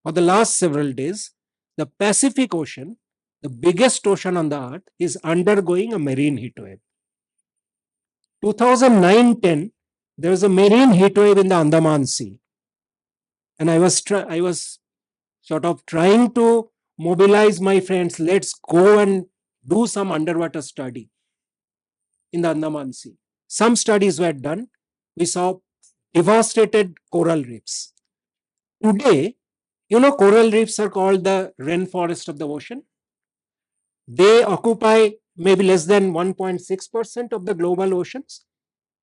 for the last several days, the Pacific Ocean, the biggest ocean on the earth, is undergoing a marine heat wave. 2009-10, there was a marine heat wave in the Andaman Sea. And I was sort of trying to mobilize my friends, let's go and do some underwater study in the Andaman Sea. Some studies were done. We saw devastated coral reefs. Today, you know, coral reefs are called the rainforest of the ocean. They occupy maybe less than 1.6% of the global oceans,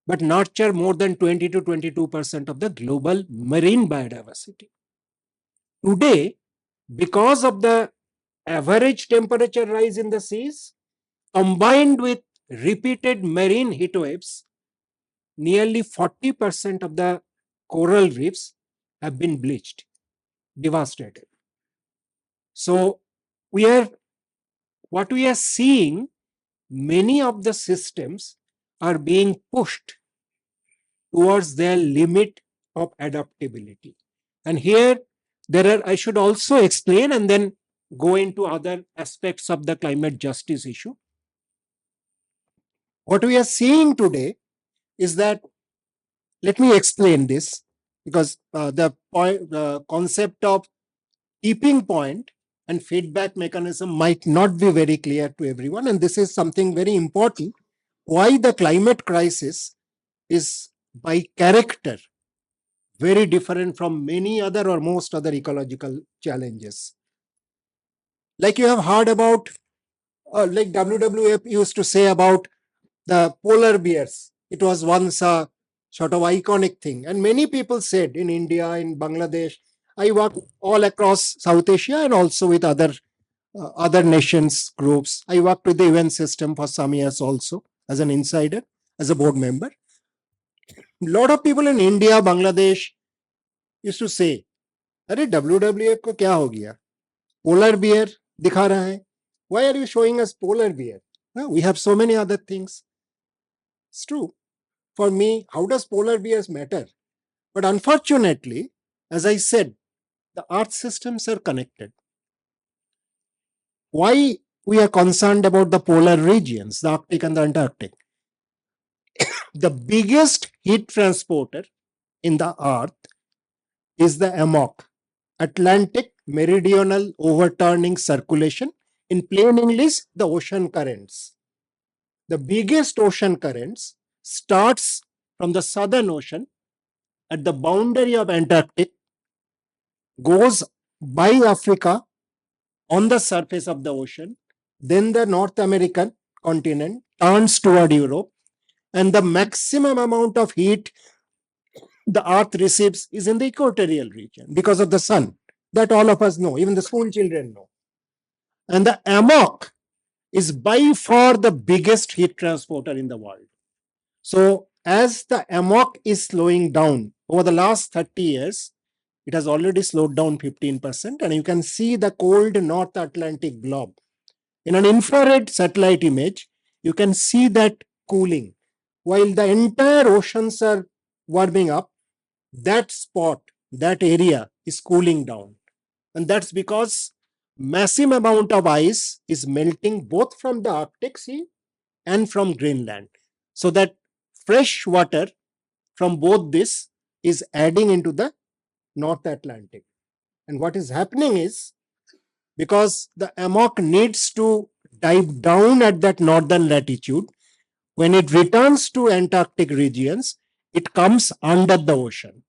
but nurture more than 20 to 22% of the global marine biodiversity. Today, because of the average temperature rise in the seas, combined with repeated marine heat waves, nearly 40% of the coral reefs have been bleached, devastated. So what we are seeing, many of the systems are being pushed towards their limit of adaptability. And here, I should also explain and then go into other aspects of the climate justice issue. What we are seeing today is that, let me explain this, because the concept of tipping point and feedback mechanism might not be very clear to everyone. And this is something very important, why the climate crisis is by character very different from many other or most other ecological challenges. Like you have heard about, like WWF used to say about the polar bears. It was once a sort of iconic thing. And many people said in India, in Bangladesh, I work all across South Asia and also with other nations, groups. I worked with the UN system for some years also as an insider, as a board member. lot of people in India, Bangladesh used to say, अरे WWF को क्या हो गया? Polar bear दिखा रहा है. Why are you showing us polar bear? No, we have so many other things. It's true. For me, how does polar bears matter? But unfortunately, as I said, the earth systems are connected. Why we are concerned about the polar regions, the Arctic and the Antarctic? The biggest heat transporter in the earth is the AMOC, Atlantic Meridional Overturning Circulation. In plain English, the ocean currents. The biggest ocean currents starts from the Southern Ocean at the boundary of Antarctic, goes by Africa on the surface of the ocean, then the North American continent turns toward Europe, and the maximum amount of heat the earth receives is in the equatorial region because of the sun. That all of us know, even the school children know. And the AMOC is by far the biggest heat transporter in the world. So as the AMOC is slowing down over the last 30 years, it has already slowed down 15%, and you can see the cold North Atlantic blob. In an infrared satellite image, you can see that cooling. While the entire oceans are warming up, that spot, that area is cooling down. And that's because massive amount of ice is melting both from the Arctic Sea and from Greenland. So that fresh water from both this is adding into the North Atlantic. And what is happening is, because the AMOC needs to dive down at that northern latitude, when it returns to Antarctic regions, it comes under the ocean.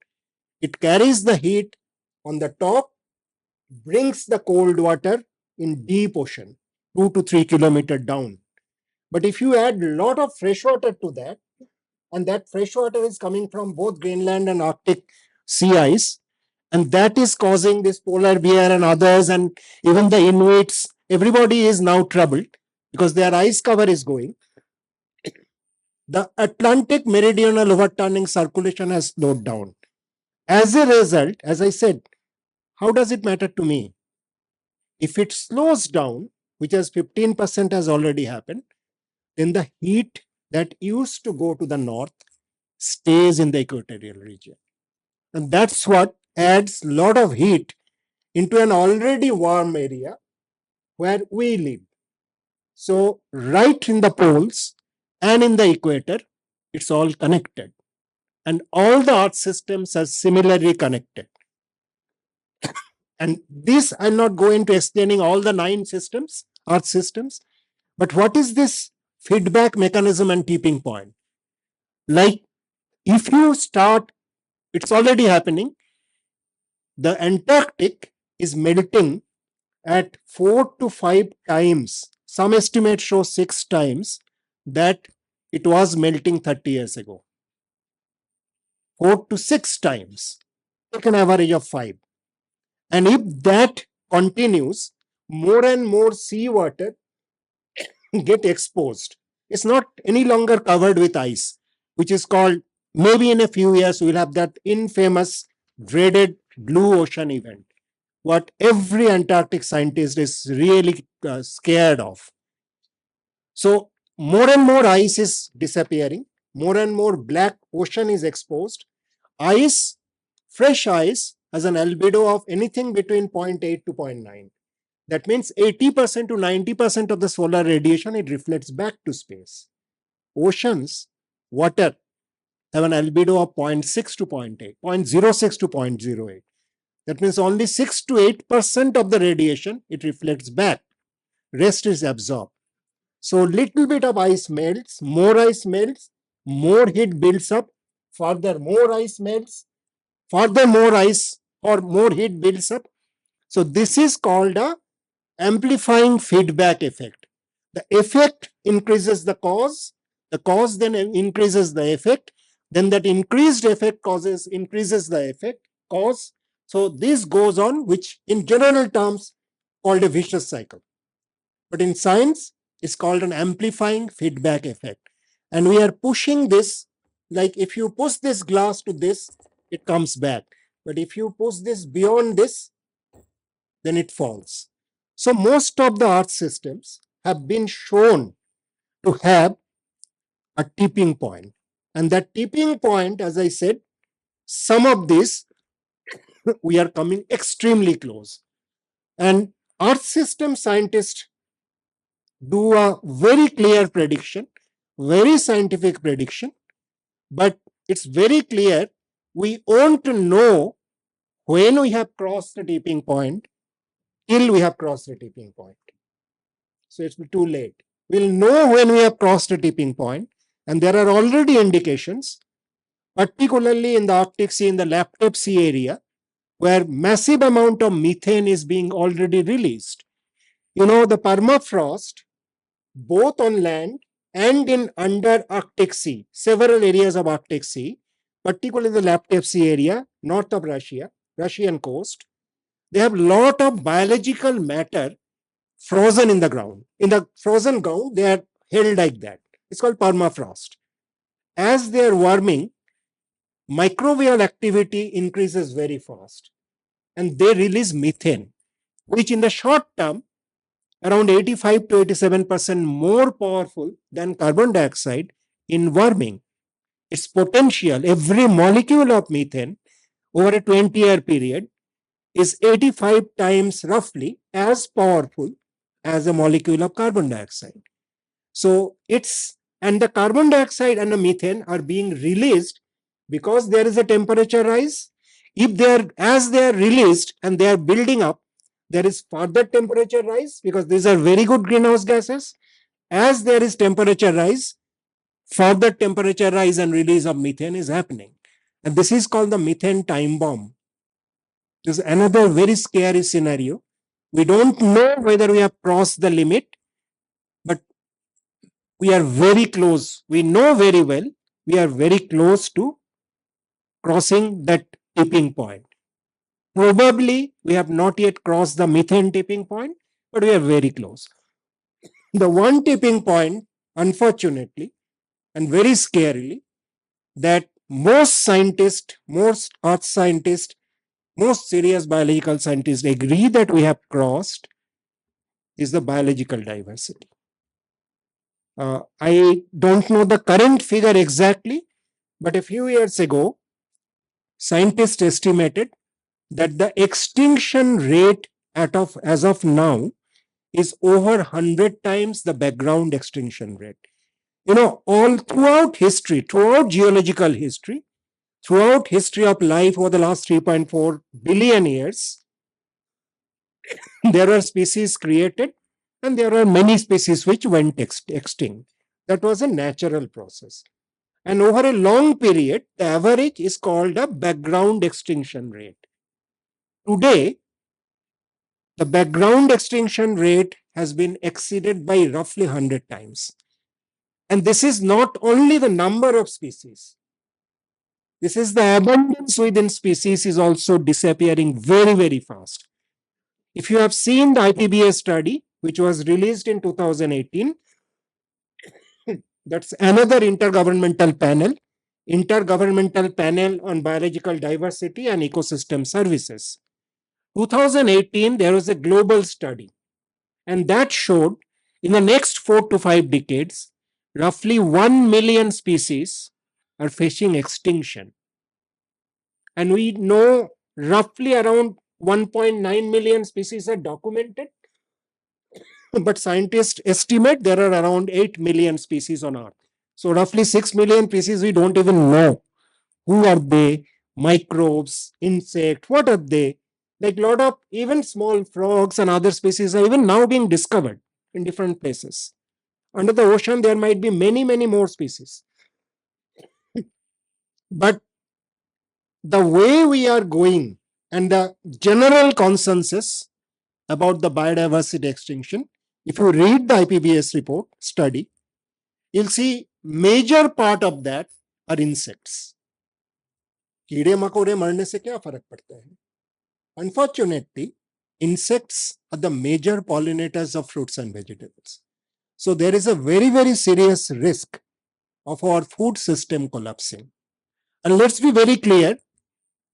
It carries the heat on the top, brings the cold water in deep ocean, 2 to 3 kilometers down. But if you add a lot of fresh water to that, and that fresh water is coming from both Greenland and Arctic sea ice, and that is causing this polar bear and others, and even the Inuits, everybody is now troubled because their ice cover is going. The Atlantic meridional overturning circulation has slowed down. As a result, as I said, how does it matter to me? If it slows down, which has 15% has already happened, then the heat that used to go to the north stays in the equatorial region. And that's what adds a lot of heat into an already warm area where we live. So right in the poles and in the equator, it's all connected. And all the earth systems are similarly connected. And this, I'm not going to explaining all the 9 systems, earth systems, but what is this feedback mechanism and tipping point? Like if you start, it's already happening, the Antarctic is melting at 4 to 5 times. Some estimates show 6 times that it was melting 30 years ago. 4 to 6 times. Take an average of 5. And if that continues, more and more seawater get exposed. It's not any longer covered with ice, which is called, maybe in a few years, we'll have that infamous, dreaded blue ocean event, what every Antarctic scientist is really scared of. So more and more ice is disappearing, more and more black ocean is exposed. Ice, fresh ice, has an albedo of anything between 0.8 to 0.9. That means 80% to 90% of the solar radiation, it reflects back to space. Oceans, water, have an albedo of 0.6 to 0.8, 0.06 to 0.08. That means only 6 to 8% of the radiation, it reflects back. Rest is absorbed. So little bit of ice melts, more heat builds up, further more ice melts, further more ice or more heat builds up. So this is called a amplifying feedback effect. The effect increases the cause then increases the effect, then that increased effect increases the effect, cause. So this goes on, which in general terms called a vicious cycle. But in science, it's called an amplifying feedback effect. And we are pushing this like if you push this glass to this, it comes back. But if you push this beyond this, then it falls. So most of the earth systems have been shown to have a tipping point. And that tipping point, as I said, some of these we are coming extremely close. And earth system scientists do a very clear prediction, very scientific prediction, but it's very clear we won't know when we have crossed the tipping point till we have crossed the tipping point. So it's too late. We'll know when we have crossed the tipping point, and there are already indications, particularly in the Arctic Sea, in the Laptop Sea area, where massive amount of methane is being already released. You know, the permafrost, both on land and in under Arctic Sea, several areas of Arctic Sea, particularly the Laptop Sea area, north of Russia, Russian coast, they have lot of biological matter frozen in the ground. In the frozen ground, they are held like that. It's called permafrost. As they are warming, microbial activity increases very fast, and they release methane, which in the short term, around 85 to 87% more powerful than carbon dioxide in warming. Its potential, every molecule of methane over a 20-year period is 85 times roughly as powerful as a molecule of carbon dioxide. So and the carbon dioxide and the methane are being released because there is a temperature rise. As they are released and they are building up, there is further temperature rise because these are very good greenhouse gases. As there is temperature rise, further temperature rise and release of methane is happening. And this is called the methane time bomb. This is another very scary scenario. We don't know whether we have crossed the limit, but we are very close. We know very well we are very close to crossing that tipping point. Probably we have not yet crossed the methane tipping point, but we are very close. The one tipping point, unfortunately, and very scarily, that most scientists, most earth scientists, most serious biological scientists agree that we have crossed is the biological diversity. I don't know the current figure exactly, but a few years ago, scientists estimated that the extinction rate as of now is over 100 times the background extinction rate. You know, all throughout history, throughout geological history, throughout history of life over the last 3.4 billion years, there are species created and there are many species which went extinct. That was a natural process. And over a long period, the average is called a background extinction rate. Today, the background extinction rate has been exceeded by roughly 100 times. And this is not only the number of species. This is the abundance within species is also disappearing very, very fast. If you have seen the IPBS study, which was released in 2018, that's another intergovernmental panel on biological diversity and ecosystem services. 2018, there was a global study, and that showed in the next 4 to 5 decades, roughly 1 million species are facing extinction. And we know roughly around 1.9 million species are documented, but scientists estimate there are around 8 million species on Earth. So roughly 6 million species we don't even know. Who are they? Microbes, insects, what are they? Like a lot of even small frogs and other species are even now being discovered in different places. Under the ocean, there might be many, many more species. But the way we are going and the general consensus about the biodiversity extinction, if you read the IPBS report study, you'll see major part of that are insects. कीड़े मकोड़े मरने से क्या फर्क पड़ता है? Unfortunately, insects are the major pollinators of fruits and vegetables. So there is a very, very serious risk of our food system collapsing. And let's be very clear,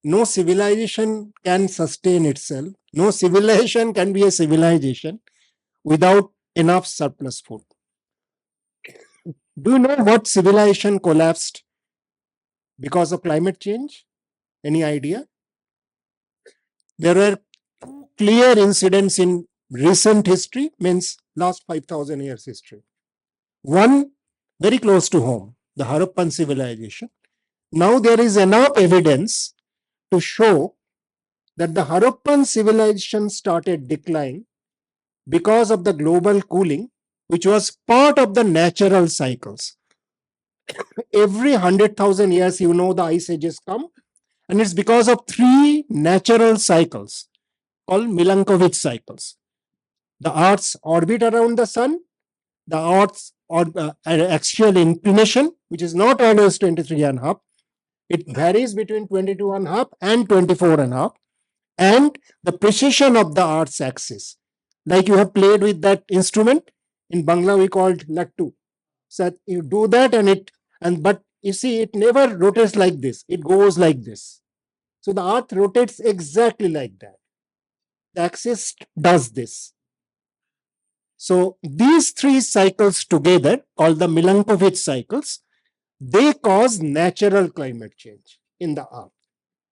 no civilization can sustain itself. No civilization can be a civilization without enough surplus food. Do you know what civilization collapsed because of climate change? Any idea? There were clear incidents in recent history, means last 5,000 years history. One very close to home, the Harappan civilization. Now there is enough evidence to show that the Harappan civilization started decline because of the global cooling, which was part of the natural cycles. Every 100,000 years, you know, the ice ages come, and it's because of three natural cycles called Milankovitch cycles. The Earth's orbit around the sun, the Earth's axial inclination, which is not always 23.5, it varies between 22.5 and 24.5, and the precision of the Earth's axis. Like you have played with that instrument, in Bangla we called lattu. So you do that but you see it never rotates like this, it goes like this. So the Earth rotates exactly like that. The axis does this. So these three cycles together, called the Milankovitch cycles, they cause natural climate change in the Earth.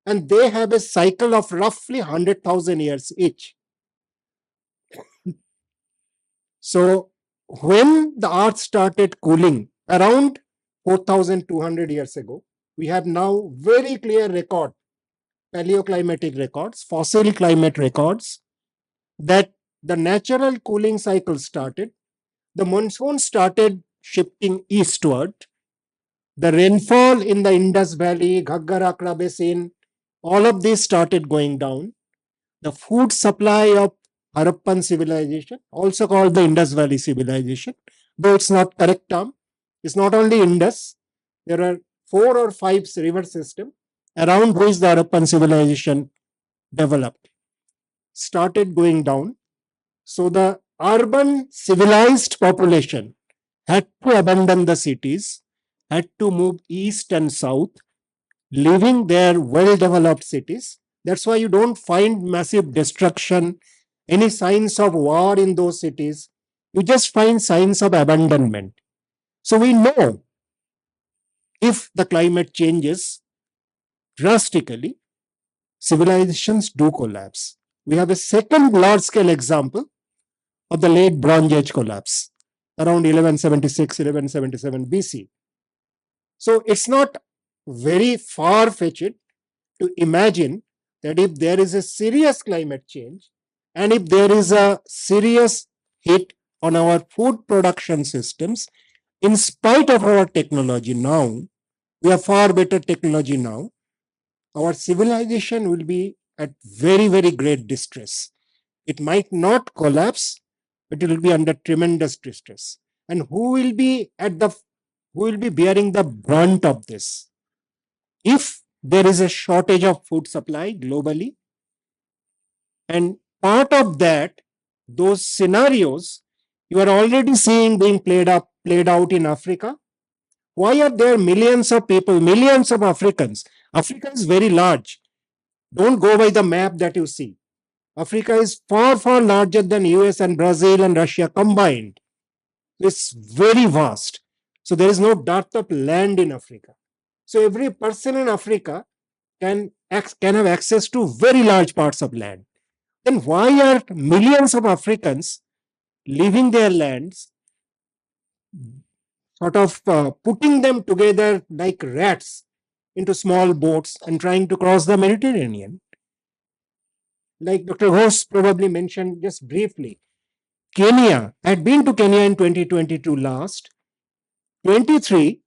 And they have a cycle of roughly 100,000 years each. So when the Earth started cooling around 4,200 years ago, we have now very clear record, paleoclimatic records, fossil climate records, that the natural cooling cycle started. The monsoon started shifting eastward. The rainfall in the Indus Valley, Ghaggar-Akra Basin, all of this started going down. The food supply of Harappan civilization, also called the Indus Valley civilization, though it's not correct term, it's not only Indus, there are 4 or 5 river systems around which the Harappan civilization developed, started going down. So the urban civilized population had to abandon the cities, had to move east and south, leaving their well-developed cities. That's why you don't find massive destruction, any signs of war in those cities. You just find signs of abandonment. So we know if the climate changes drastically, civilizations do collapse. We have a second large-scale example of the late Bronze Age collapse around 1176, 1177 BC. So it's not very far-fetched to imagine that if there is a serious climate change and if there is a serious hit on our food production systems, in spite of our technology now, we have far better technology now, our civilization will be at very, very great distress. It might not collapse, but it will be under tremendous distress. And who will be bearing the brunt of this? If there is a shortage of food supply globally, and part of that, those scenarios you are already seeing being played out in Africa. Why are there millions of people, millions of Africans? Africa is very large. Don't go by the map that you see. Africa is far, far larger than US and Brazil and Russia combined. It's very vast. So there is no dearth of land in Africa. So every person in Africa can have access to very large parts of land. Then why are millions of Africans leaving their lands, sort of putting them together like rats into small boats and trying to cross the Mediterranean? Like Dr. Ghosh probably mentioned just briefly, Kenya. I had been to Kenya in 2022 last. 23,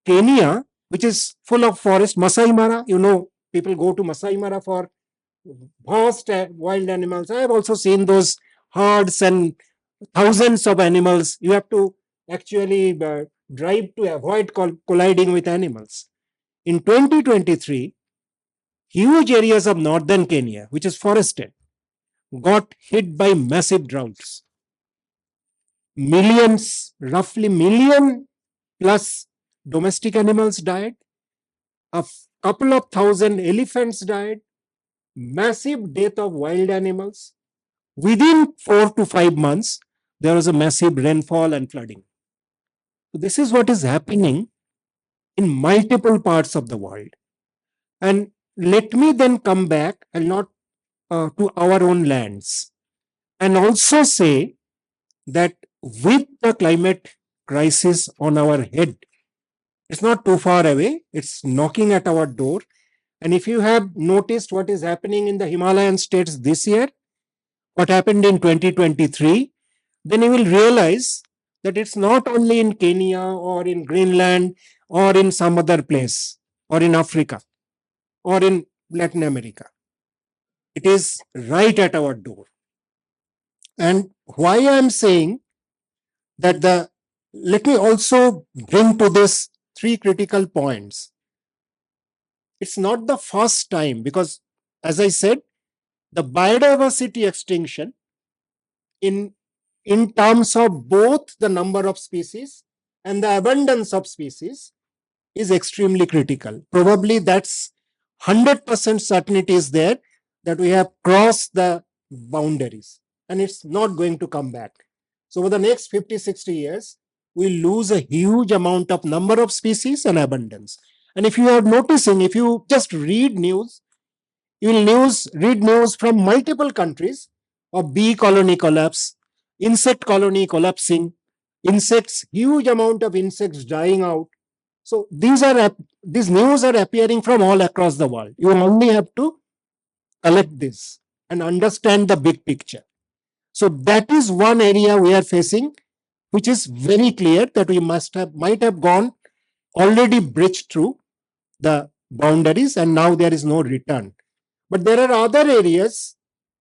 Kenya, which is full of forest, Masai Mara, people go to Masai Mara for vast wild animals. I have also seen those herds and thousands of animals. You have to actually drive to avoid colliding with animals. In 2023, huge areas of northern Kenya, which is forested, got hit by massive droughts. Millions, roughly million plus domestic animals died, a couple of thousand elephants died, massive death of wild animals. Within 4 to 5 months, there was a massive rainfall and flooding. So this is what is happening in multiple parts of the world. And let me then come back and not to our own lands and also say that with the climate crisis on our head, it's not too far away, it's knocking at our door. And if you have noticed what is happening in the Himalayan states this year, what happened in 2023, then you will realize that it's not only in Kenya or in Greenland or in some other place or in Africa or in Latin America. It is right at our door. And why I am saying that let me also bring to this 3 critical points. It's not the first time because, as I said, the biodiversity extinction in terms of both the number of species and the abundance of species is extremely critical. Probably that's 100% certainty is there that we have crossed the boundaries and it's not going to come back. So over the next 50, 60 years, we lose a huge amount of number of species and abundance. And if you are noticing, if you just read news, you will read news from multiple countries of bee colony collapse, insect colony collapsing, insects, huge amount of insects dying out. So these news are appearing from all across the world. You only have to collect this and understand the big picture. So that is one area we are facing, which is very clear that we might have gone already breached through the boundaries and now there is no return. But there are other areas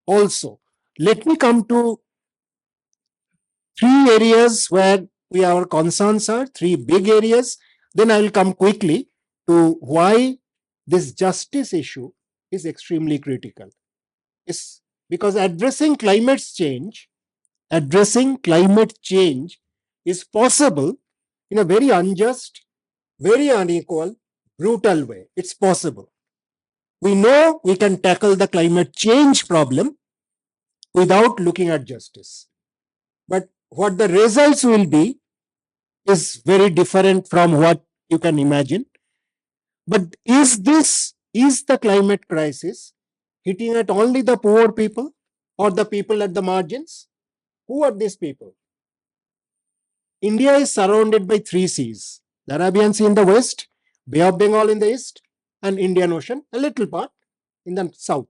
also. Let me come to 3 areas where our concerns are, 3 big areas. Then I will come quickly to why this justice issue is extremely critical. It's because addressing climate change is possible in a very unjust, very unequal, brutal way. It's possible. We know we can tackle the climate change problem without looking at justice. But what the results will be is very different from what you can imagine. But is the climate crisis hitting at only the poor people or the people at the margins? Who are these people? India is surrounded by 3 seas. The Arabian Sea in the west, Bay of Bengal in the east, and Indian Ocean, a little part in the south.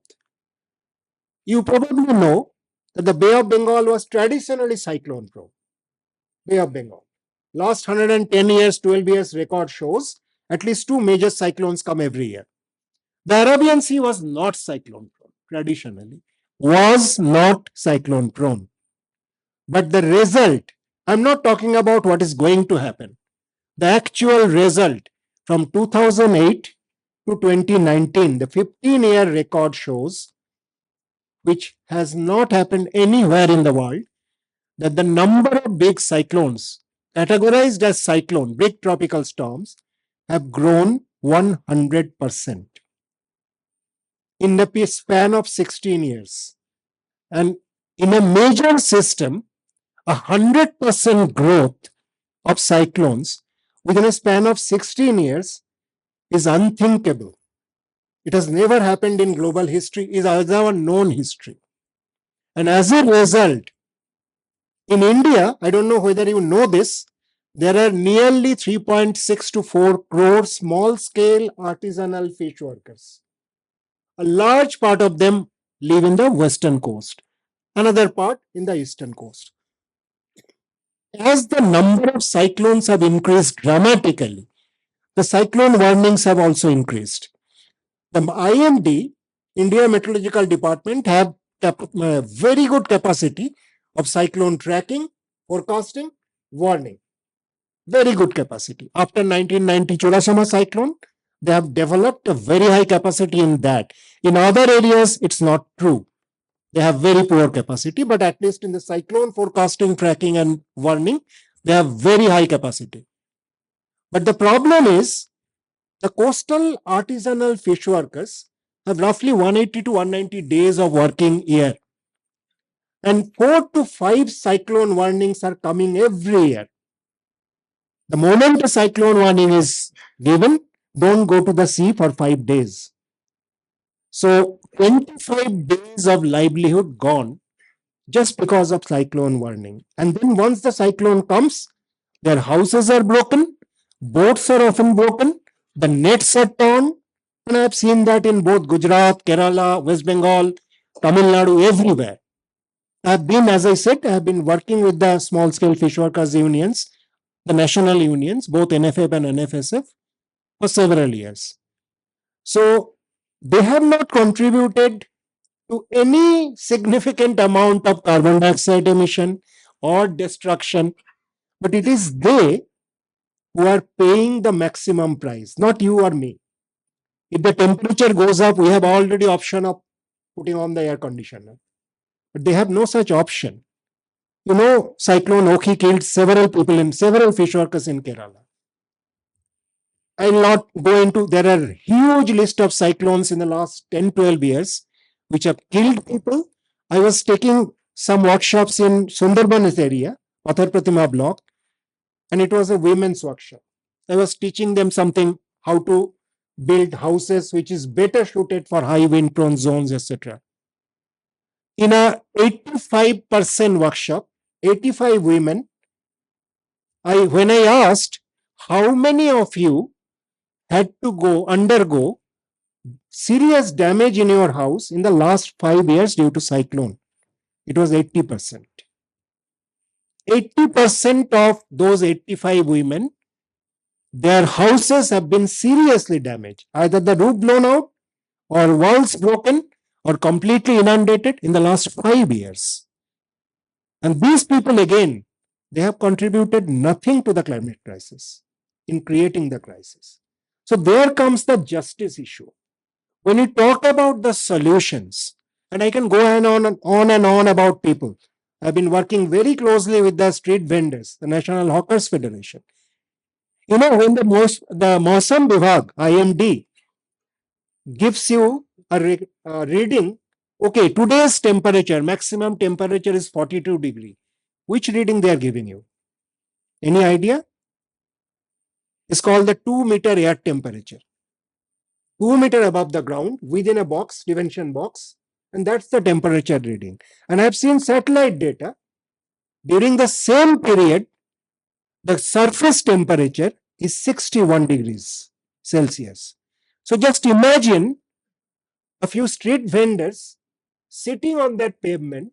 You probably know that the Bay of Bengal was traditionally cyclone prone. Bay of Bengal. Last 110 years, 12 years record shows at least 2 major cyclones come every year. The Arabian Sea was not cyclone prone, traditionally, was not cyclone prone. But the result, I'm not talking about what is going to happen. The actual result from 2008 to 2019, the 15-year record shows, which has not happened anywhere in the world, that the number of big cyclones categorized as cyclone, big tropical storms, have grown 100% in the span of 16 years. And in a major system, 100% growth of cyclones within a span of 16 years is unthinkable. It has never happened in global history, is our known history. And as a result, in India, I don't know whether you know this, there are nearly 3.6 to 4 crore small-scale artisanal fish workers. A large part of them live in the western coast, another part in the eastern coast. As the number of cyclones have increased dramatically, the cyclone warnings have also increased. The IMD, India Meteorological Department, have very good capacity of cyclone tracking, forecasting, warning. Very good capacity. After 1990 Chorashama cyclone, they have developed a very high capacity in that. In other areas, it's not true. They have very poor capacity, but at least in the cyclone forecasting, tracking, and warning, they have very high capacity. But the problem is the coastal artisanal fish workers have roughly 180 to 190 days of working year. And 4 to 5 cyclone warnings are coming every year. The moment a cyclone warning is given, don't go to the sea for 5 days. So 25 days of livelihood gone just because of cyclone warning. And then once the cyclone comes, their houses are broken, boats are often broken, the nets are torn. And I've seen that in both Gujarat, Kerala, West Bengal, Tamil Nadu, everywhere. I've been, as I said, I've been working with the small scale fish workers unions, the national unions, both NFF and NFSF, for several years. So they have not contributed to any significant amount of carbon dioxide emission or destruction, but it is they who are paying the maximum price, not you or me. If the temperature goes up, we have already option of putting on the air conditioner, but they have no such option. You know, Cyclone Oki killed several people in several fish workers in Kerala. I will not go into, there are huge list of cyclones in the last 10-12 years which have killed people. I was taking some workshops in Sundarban's area, Pathar Pratima block, and it was a women's workshop. I was teaching them something, how to build houses which is better suited for high wind prone zones, etc. In a 85% workshop, 85 women, when I asked, how many of you had to undergo serious damage in your house in the last 5 years due to cyclone? It was 80%. 80% of those 85 women, their houses have been seriously damaged, either the roof blown out or walls broken or completely inundated in the last 5 years. And these people, again, they have contributed nothing to the climate crisis in creating the crisis. So there comes the justice issue. When you talk about the solutions, and I can go on and on about people. I've been working very closely with the street vendors, the National Hawkers Federation. You know, when the Mausam Vibhag, IMD, gives you a reading, okay, today's temperature, maximum temperature is 42 degrees. Which reading they are giving you? Any idea? It's called the 2-meter air temperature. 2 meters above the ground, within a box, dimension box, and that's the temperature reading. And I've seen satellite data. During the same period, the surface temperature is 61 degrees Celsius. So just imagine a few street vendors sitting on that pavement,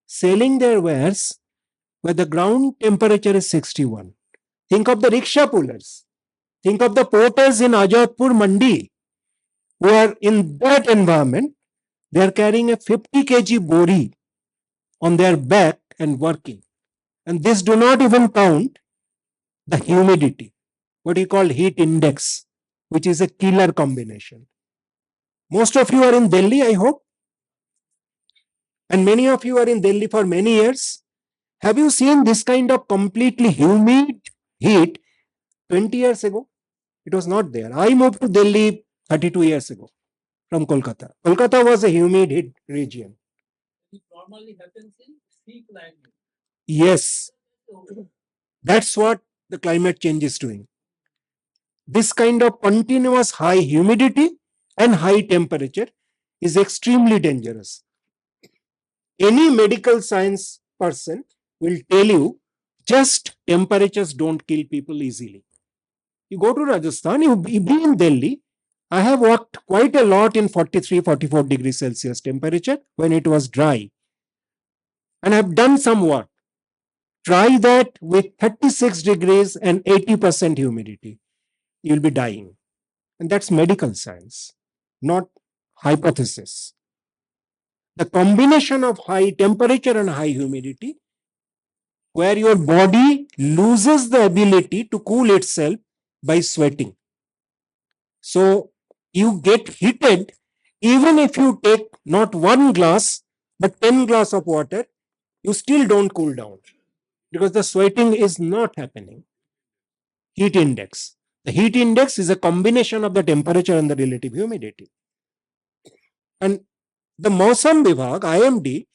selling their wares where the ground temperature is 61. Think of the rickshaw pullers. Think of the porters in Ajadpur Mandi who are in that environment. They are carrying a 50 kg bori on their back and working. And this do not even count the humidity, what you call heat index, which is a killer combination. Most of you are in Delhi, I hope. And many of you are in Delhi for many years. Have you seen this kind of completely humid heat 20 years ago? It was not there. I moved to Delhi 32 years ago from Kolkata. Kolkata was a humid heat region. It normally happens in sea climate. Yes. That's what the climate change is doing. This kind of continuous high humidity and high temperature is extremely dangerous. Any medical science person will tell you just temperatures don't kill people easily. You go to Rajasthan, you be in Delhi. I have worked quite a lot in 43, 44 degrees Celsius temperature when it was dry. And I've done some work. Try that with 36 degrees and 80% humidity. You'll be dying. And that's medical science, not hypothesis. The combination of high temperature and high humidity, where your body loses the ability to cool itself by sweating. So you get heated even if you take not 1 glass but 10 glass of water, you still don't cool down because the sweating is not happening. Heat index. The heat index is a combination of the temperature and the relative humidity. And the Mausam Vibhag, IMD,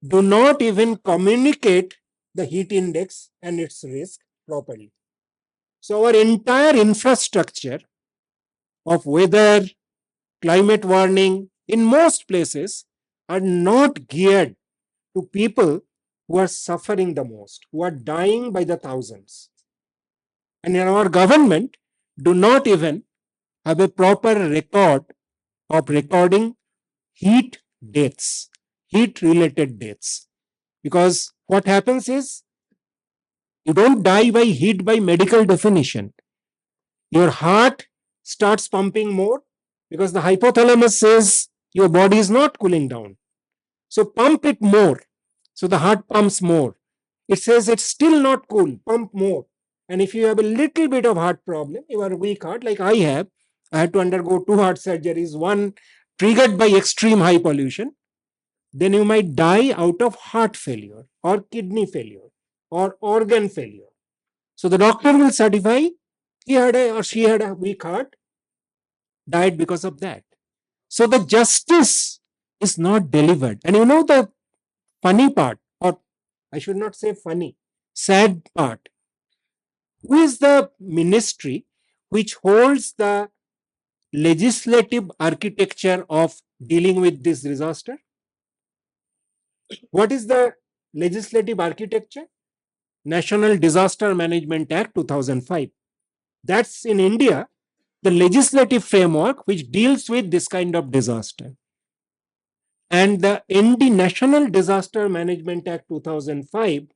do not even communicate the heat index and its risk properly. So our entire infrastructure of weather, climate warning in most places are not geared to people who are suffering the most, who are dying by the thousands. And in our government do not even have a proper record of recording heat deaths, heat related deaths. Because what happens is you don't die by heat by medical definition. Your heart starts pumping more because the hypothalamus says your body is not cooling down. So pump it more. So the heart pumps more. It says it's still not cool, pump more. And if you have a little bit of heart problem, you are a weak heart like I have. I had to undergo 2 heart surgeries, one triggered by extreme high pollution. Then you might die out of heart failure or kidney failure or organ failure. So the doctor will certify he had a or she had a weak heart, died because of that. So the justice is not delivered. And you know the funny part, or I should not say funny, sad part. Who is the ministry which holds the legislative architecture of dealing with this disaster? What is the legislative architecture? National Disaster Management Act 2005. That's in India, the legislative framework which deals with this kind of disaster. And the National Disaster Management Act 2005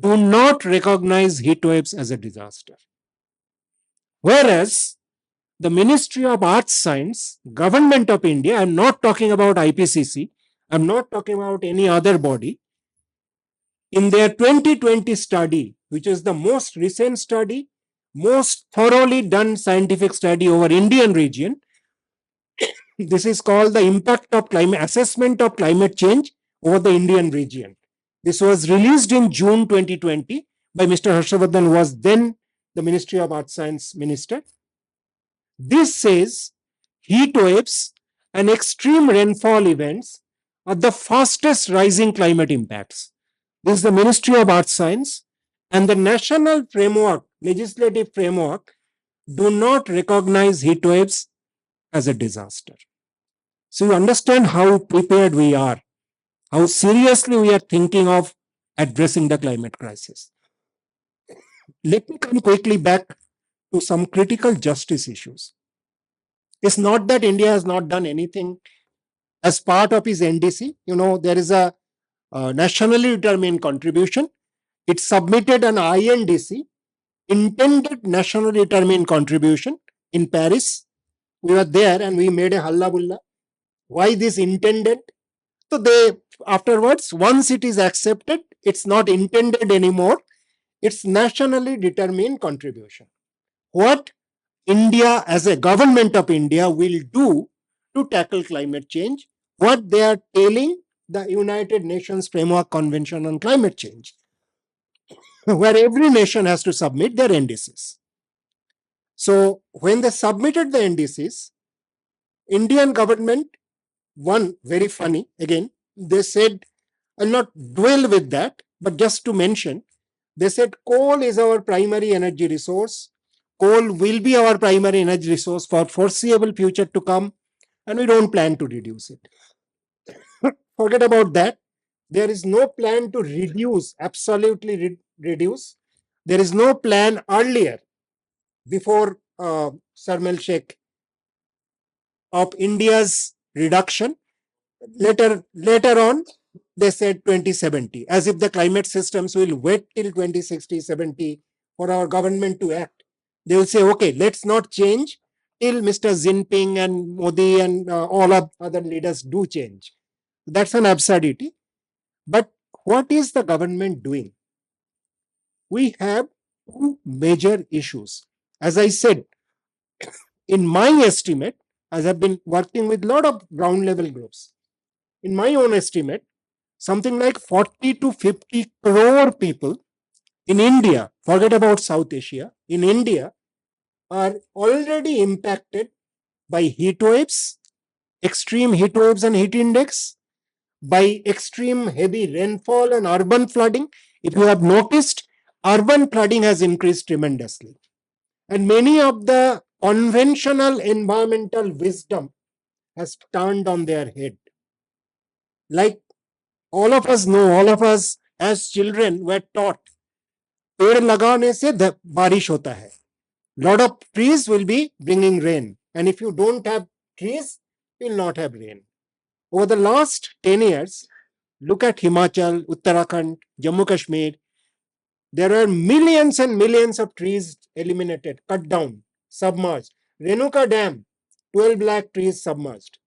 do not recognize heat waves as a disaster. Whereas the Ministry of Arts Science, Government of India, I'm not talking about IPCC, I'm not talking about any other body, in their 2020 study, which is the most recent study, most thoroughly done scientific study over Indian region, this is called the impact of climate assessment of climate change over the Indian region. This was released in June 2020 by Mr. Harshavardhan, who was then the Ministry of Arts Science Minister. This says heat waves and extreme rainfall events are the fastest rising climate impacts. This is the Ministry of Arts Science, and the national framework, legislative framework, do not recognize heat waves as a disaster. So you understand how prepared we are, how seriously we are thinking of addressing the climate crisis. Let me come quickly back to some critical justice issues. It's not that India has not done anything as part of its NDC. You know, there is a nationally determined contribution. It submitted an INDC, intended nationally determined contribution, in Paris. We were there and we made a halla bulla. Why this intended? So they afterwards, once it is accepted, it's not intended anymore. It's nationally determined contribution. What India as a government of India will do to tackle climate change, what they are telling the United Nations Framework Convention on Climate Change, where every nation has to submit their NDCs. So when they submitted the NDCs, Indian government, one very funny, again, they said, I'll not dwell with that, but just to mention, they said coal is our primary energy resource. Coal will be our primary energy resource for foreseeable future to come, and we don't plan to reduce it. Forget about that. There is no plan to reduce, absolutely reduce. There is no plan earlier, before Sharm el Sheikh, of India's reduction. Later on, they said 2070, as if the climate systems will wait till 2060, 70 for our government to act. They will say, okay, let's not change till Mr. Jinping and Modi and all of other leaders do change. That's an absurdity. But what is the government doing? We have two major issues. As I said, in my estimate, as I've been working with a lot of ground level groups, in my own estimate, something like 40 to 50 crore people in India, forget about South Asia, in India, are already impacted by heat waves, extreme heat waves and heat index, by extreme heavy rainfall and urban flooding. If you have noticed, urban flooding has increased tremendously. And many of the conventional environmental wisdom has turned on their head. Like all of us know, all of us as children were taught, पेड़ लगाने से बारिश होता है. Lot of trees will be bringing rain. And if you don't have trees, you will not have rain. Over the last 10 years, look at Himachal, Uttarakhand, Jammu Kashmir. There are millions and millions of trees eliminated, cut down, submerged. Renuka Dam, 12 lakh trees submerged.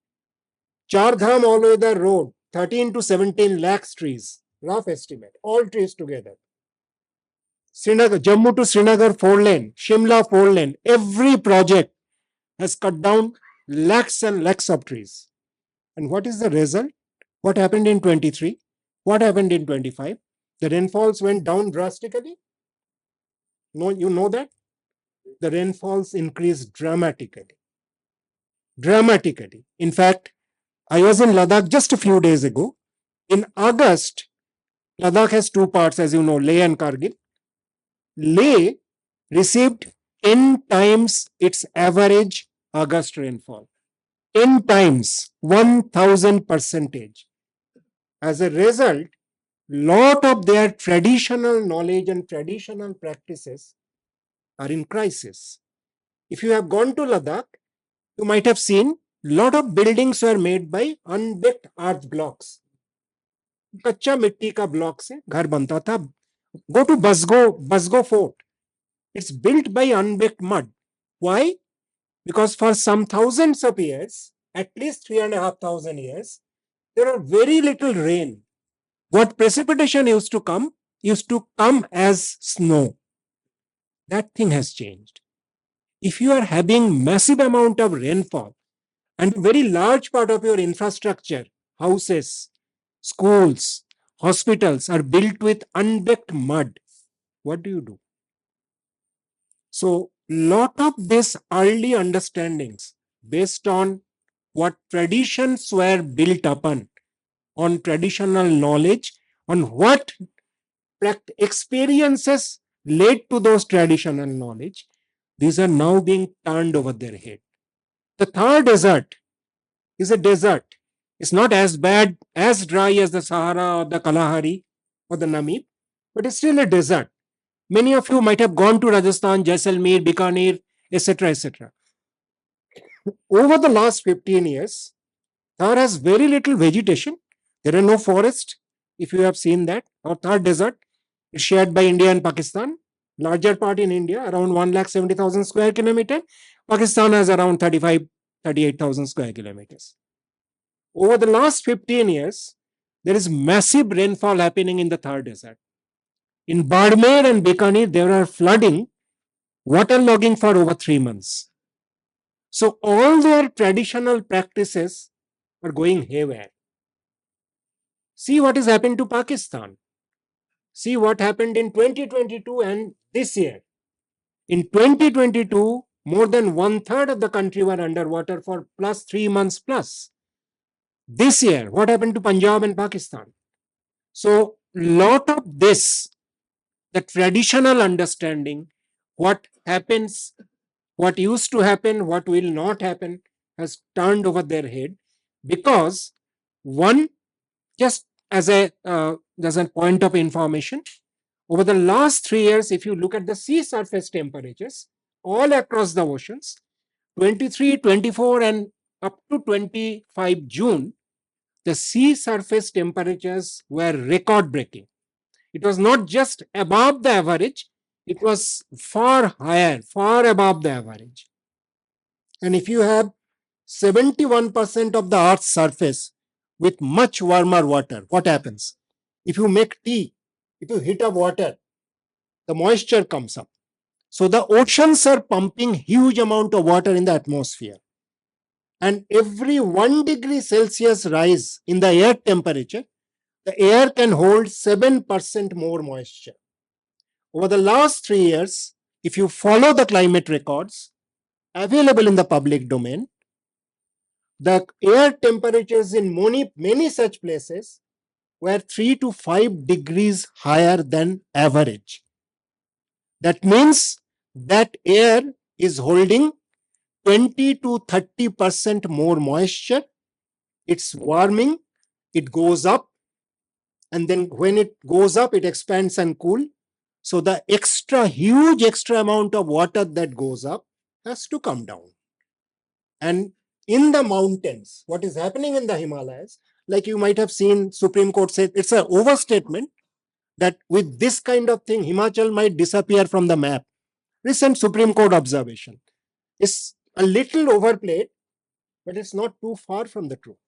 Char Dham all over the road, 13 to 17 lakhs trees. Rough estimate, all trees together. Srinagar, Jammu to Srinagar 4-lane, Shimla 4-lane. Every project has cut down lakhs and lakhs of trees. And what is the result? What happened in 23? What happened in 25? The rainfalls went down drastically. No, you know that? The rainfalls increased dramatically. Dramatically. In fact, I was in Ladakh just a few days ago. In August, Ladakh has two parts, as you know, Leh and Kargil. Leh received 10 times its average August rainfall. 10 times, 1000%. As a result, lot of their traditional knowledge and traditional practices are in crisis. If you have gone to Ladakh, you might have seen lot of buildings were made by unbaked earth blocks. कच्चा मिट्टी का block से घर बनता था. Go to Basgo Fort. It's built by unbaked mud. Why? Because for some thousands of years, at least 3,500 years, there are very little rain. What precipitation used to come as snow. That thing has changed. If you are having massive amount of rainfall and a very large part of your infrastructure, houses, schools, hospitals are built with unbaked mud, what do you do? So, lot of these early understandings based on what traditions were built upon, on traditional knowledge, on what experiences led to those traditional knowledge, these are now being turned over their head. The Thar Desert is a desert. It's not as bad, as dry as the Sahara or the Kalahari or the Namib, but it's still a desert. Many of you might have gone to Rajasthan, Jaisalmer, Bikaner, etc., etc. Over the last 15 years, Thar has very little vegetation. There are no forests, if you have seen that. Or Thar Desert is shared by India and Pakistan. Larger part in India, around 1,70,000 square kilometer. Pakistan has around 38,000 square kilometers. Over the last 15 years, there is massive rainfall happening in the Thar Desert. In Bardmer and Bikaner, there are flooding, waterlogging for over 3 months. So all their traditional practices are going haywire. See what is happening to Pakistan. See what happened in 2022 and this year. In 2022, more than 1/3 of the country were underwater for plus 3 months plus. This year, what happened to Punjab and Pakistan? So, lot of this, the traditional understanding, what happens, what used to happen, what will not happen, has turned over their head because one, just as a point of information, over the last 3 years, if you look at the sea surface temperatures all across the oceans, 23, 24 and up to 25 June, the sea surface temperatures were record breaking. It was not just above the average, it was far higher, far above the average. And if you have 71% of the Earth's surface with much warmer water, what happens? If you make tea, if you heat up water, the moisture comes up. So the oceans are pumping huge amount of water in the atmosphere. And every 1 degree Celsius rise in the air temperature, the air can hold 7% more moisture. Over the last 3 years, if you follow the climate records, available in the public domain, the air temperatures in many such places were 3 to 5 degrees higher than average. That means that air is holding 20 to 30% more moisture. It's warming, it goes up, and then when it goes up, it expands and cool. So the huge extra amount of water that goes up has to come down. And in the mountains, what is happening in the Himalayas, like you might have seen Supreme Court said, it's an overstatement that with this kind of thing, Himachal might disappear from the map. Recent Supreme Court observation is a little overplayed, but it's not too far from the truth.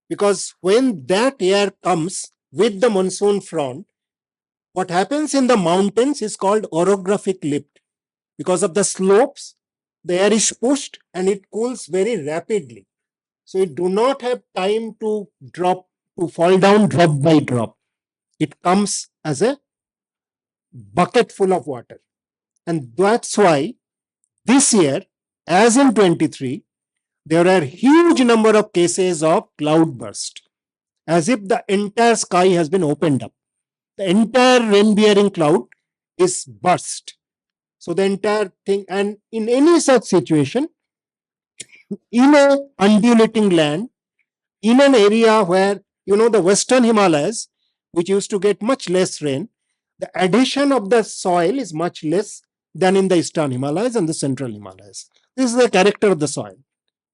Because when that air comes with the monsoon front, what happens in the mountains is called orographic lift. Because of the slopes, the air is pushed and it cools very rapidly. So it do not have time to fall down drop by drop. It comes as a bucket full of water. And that's why this year, as in 23, there are huge number of cases of cloudburst, as if the entire sky has been opened up. The entire rain-bearing cloud is burst. So the entire thing, and in any such situation, in a undulating land, in an area where, the Western Himalayas, which used to get much less rain, the adhesion of the soil is much less than in the Eastern Himalayas and the Central Himalayas. This is the character of the soil.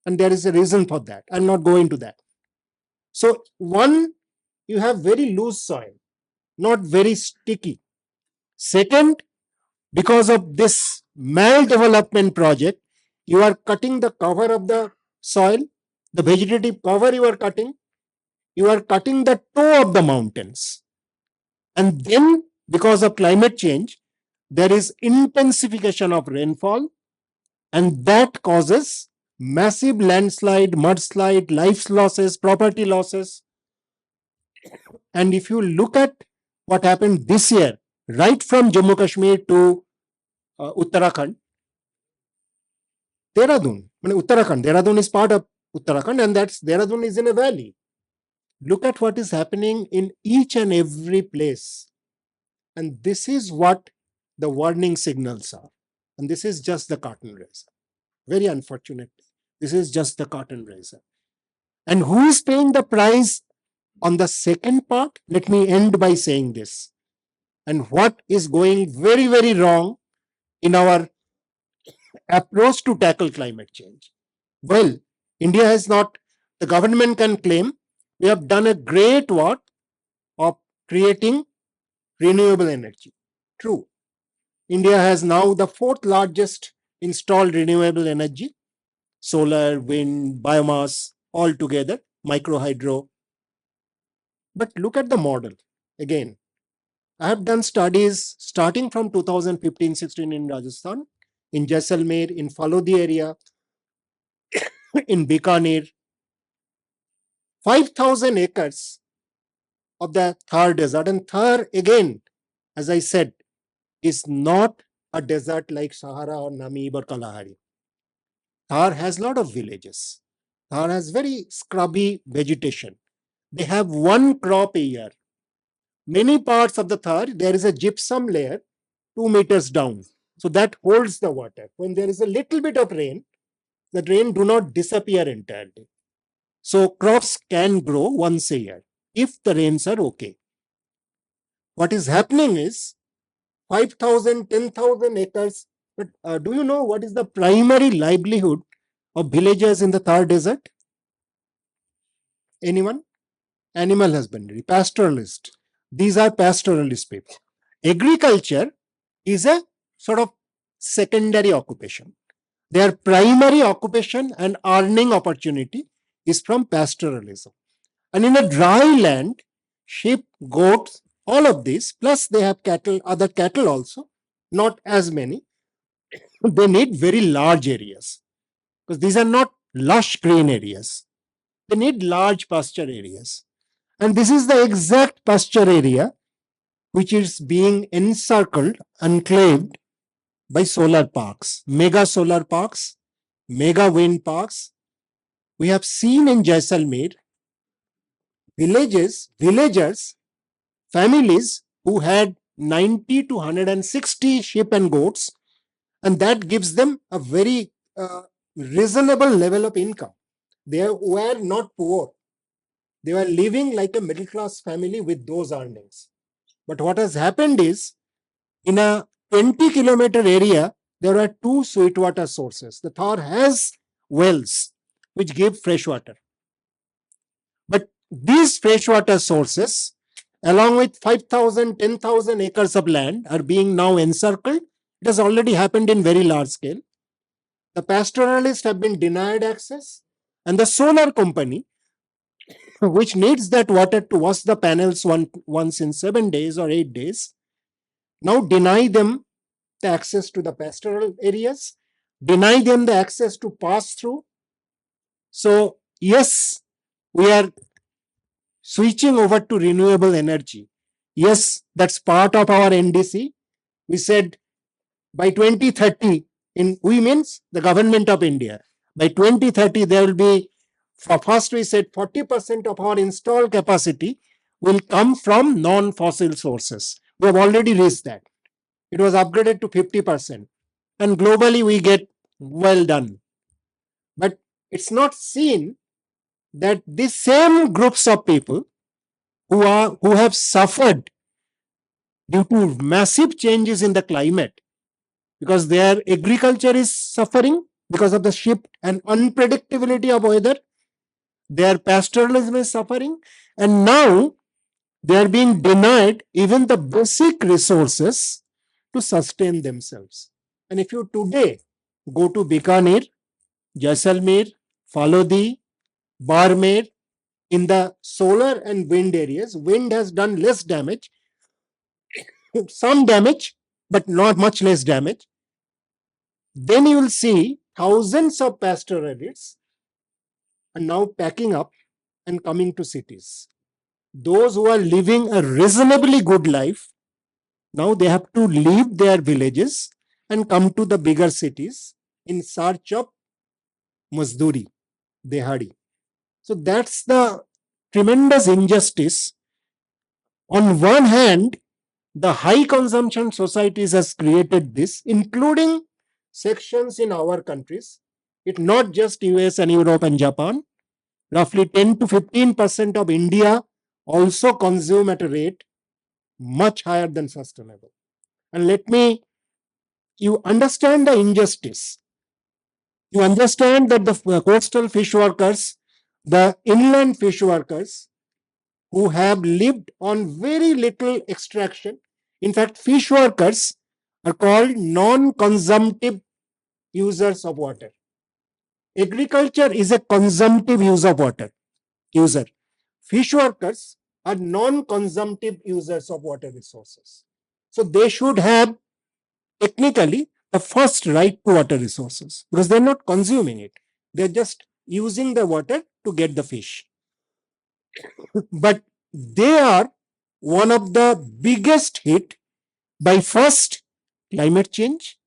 And there is a reason for that. I'll not go into that. So one, you have very loose soil, not very sticky. Second, because of this maldevelopment project, you are cutting the cover of the soil, the vegetative cover you are cutting the toe of the mountains. And then because of climate change, there is intensification of rainfall, and that causes massive landslide, mudslide, life losses, property losses. And if you look at what happened this year, right from Jammu Kashmir to Uttarakhand, Dehradun is part of Uttarakhand, and Dehradun is in a valley. Look at what is happening in each and every place. And this is what the warning signals are. And this is just the curtain raiser. Very unfortunately, this is just the curtain raiser. And who is paying the price on the second part? Let me end by saying this. And what is going very, very wrong in our approach to tackle climate change? Well, India has not, the government can claim we have done a great work of creating renewable energy. True. India has now the 4th largest installed renewable energy, solar, wind, biomass, all together, micro hydro. But look at the model. Again, I have done studies starting from 2015-16 in Rajasthan, in Jaisalmer, in Falodi area, in Bikaner, 5,000 acres of the Thar desert. And Thar, again, as I said, is not a desert like Sahara or Namib or Kalahari. Thar has a lot of villages. Thar has very scrubby vegetation. They have one crop a year. Many parts of the Thar, there is a gypsum layer 2 meters down. So that holds the water. When there is a little bit of rain, the rain do not disappear entirely. So crops can grow once a year if the rains are okay. What is happening is 5,000, 10,000 acres. But do you know what is the primary livelihood of villagers in the Thar desert? Anyone? Animal husbandry, pastoralist. These are pastoralist people. Agriculture is a sort of secondary occupation. Their primary occupation and earning opportunity is from pastoralism. And in a dry land, sheep, goats, all of these, plus they have cattle, other cattle also, not as many. They need very large areas because these are not lush green areas. They need large pasture areas. And this is the exact pasture area which is being encircled, enclaved by solar parks, mega solar parks, mega wind parks. We have seen in Jaisalmer villagers, families who had 90 to 160 sheep and goats, and that gives them a very reasonable level of income. They were not poor. They were living like a middle class family with those earnings. But what has happened is, in a 20-kilometer area, there are two sweetwater sources. The Thar has wells which give fresh water. But these freshwater sources, along with 5,000, 10,000 acres of land, are being now encircled. It has already happened in very large scale. The pastoralists have been denied access, and the solar company, which needs that water to wash the panels once in 7 days or 8 days, now deny them the access to the pastoral areas, deny them the access to pass through. So, yes, we are switching over to renewable energy. Yes, that's part of our NDC. We said by 2030, we means the government of India, by 2030 there will be, first we said 40% of our installed capacity will come from non-fossil sources. We have already reached that. It was upgraded to 50%. And globally we get well done. But it's not seen that these same groups of people who have suffered due to massive changes in the climate, because their agriculture is suffering because of the shift and unpredictability of weather, their pastoralism is suffering, and now they are being denied even the basic resources to sustain themselves. And if you today go to Bikaner, Jaisalmer, Falodi, Barmer, in the solar and wind areas, wind has done less damage, some damage, but not much less damage. Then you will see thousands of pastoralists are now packing up and coming to cities. Those who are living a reasonably good life, now they have to leave their villages and come to the bigger cities in search of mazduri, dehadi. So that's the tremendous injustice. On one hand, the high consumption societies has created this, including sections in our countries. It's not just US and Europe and Japan. Roughly 10 to 15% of India also consume at a rate much higher than sustainable. And you understand the injustice. You understand that the coastal fish workers, the inland fish workers, who have lived on very little extraction. In fact, fish workers are called non-consumptive users of water. Agriculture is a consumptive use of water. Fish workers are non-consumptive users of water resources. So they should have technically the first right to water resources because they're not consuming it. They're just using the water to get the fish. But they are one of the biggest hit by first climate change,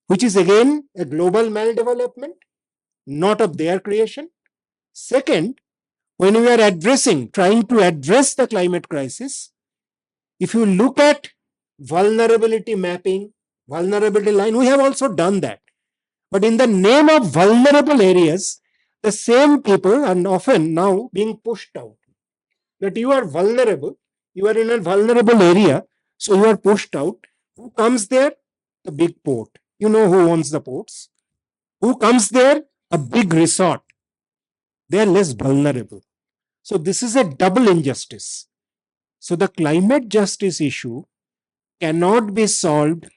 which is again a global maldevelopment, not of their creation. Second, when we are trying to address the climate crisis, if you look at vulnerability mapping, vulnerability line, we have also done that. But in the name of vulnerable areas, the same people are often now being pushed out. That you are vulnerable, you are in a vulnerable area, so you are pushed out. Who comes there? The big port. You know who owns the ports. Who comes there? A big resort. They are less vulnerable. So this is a double injustice. So the climate justice issue cannot be solved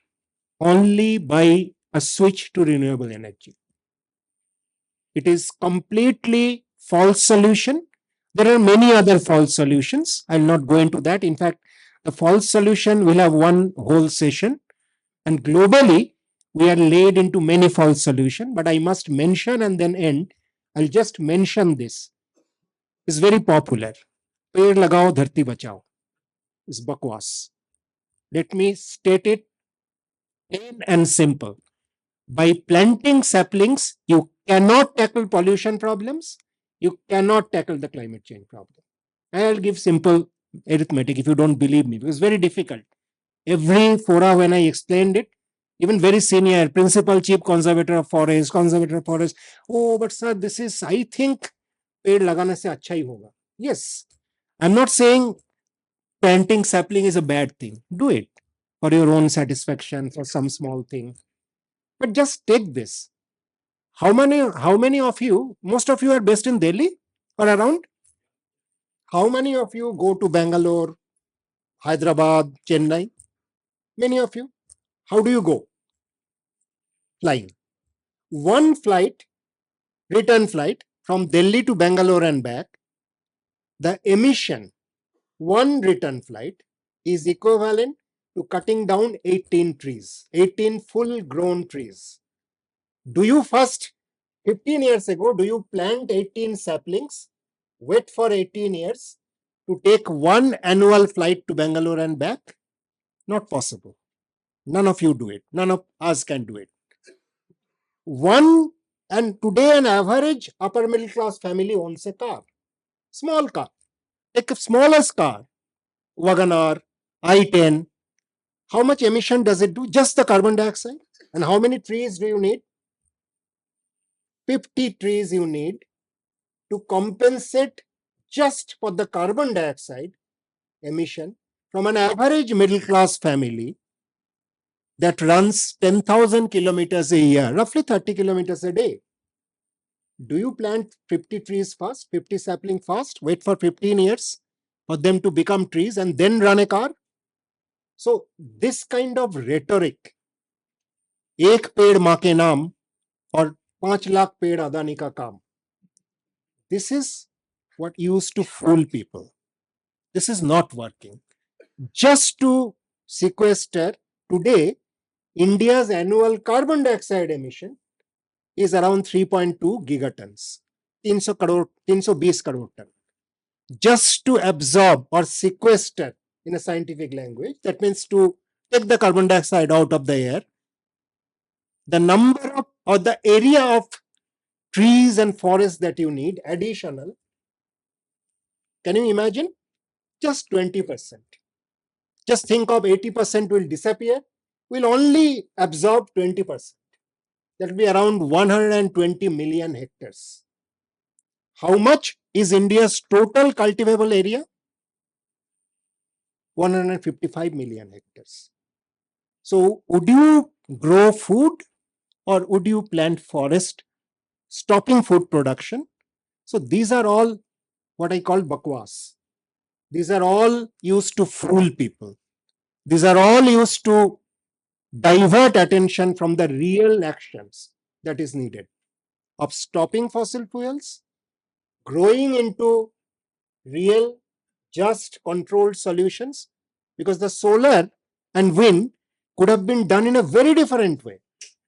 only by a switch to renewable energy. It is completely false solution. There are many other false solutions. I'll not go into that. In fact, the false solution will have one whole session. And globally, we are laid into many false solutions. But I must mention and then end. I'll just mention this. It's very popular. पेड़ लगाओ धरती बचाओ is bakwas. Let me state it Plain and simple. By planting saplings, you cannot tackle pollution problems. You cannot tackle the climate change problem. I'll give simple arithmetic if you don't believe me, because it's very difficult. Every fora when I explained it, even very senior, principal chief conservator of forest, oh, but sir, this is, I think, पेड़ लगाने से अच्छा ही होगा. Yes, I'm not saying planting sapling is a bad thing. Do it for your own satisfaction, for some small thing. But just take this. How many of you, most of you are based in Delhi or around? How many of you go to Bangalore, Hyderabad, Chennai? Many of you. How do you go? Flying. One flight, return flight from Delhi to Bangalore and back, the emission, one return flight is equivalent to cutting down 18 trees, 18 full grown trees. Do you first, 15 years ago, do you plant 18 saplings, wait for 18 years to take one annual flight to Bangalore and back? Not possible. None of you do it. None of us can do it. One, and today an average upper middle class family owns a car, small car. Take a smallest car, WagonR, i10. How much emission does it do? Just the carbon dioxide. And how many trees do you need? 50 trees you need to compensate just for the carbon dioxide emission from an average middle class family that runs 10,000 kilometers a year, roughly 30 kilometers a day. Do you plant 50 trees first, 50 sapling first, wait for 15 years for them to become trees and then run a car? So this kind of rhetoric, एक पेड़ माँ के नाम और 5 लाख पेड़ अदानी का काम, this is what used to fool people. This is not working. Just to sequester, today, India's annual carbon dioxide emission is around 3.2 gigatons, 320 crore ton. Just to absorb or sequester in a scientific language, that means to take the carbon dioxide out of the air, the number of or the area of trees and forests that you need additional, can you imagine? Just 20%. Just think of 80% will disappear. We'll only absorb 20%. That will be around 120 million hectares. How much is India's total cultivable area? 155 million hectares. So would you grow food or would you plant forest, stopping food production? So these are all what I call bakwas. These are all used to fool people. These are all used to divert attention from the real actions that is needed of stopping fossil fuels, growing into real, just controlled solutions, because the solar and wind could have been done in a very different way.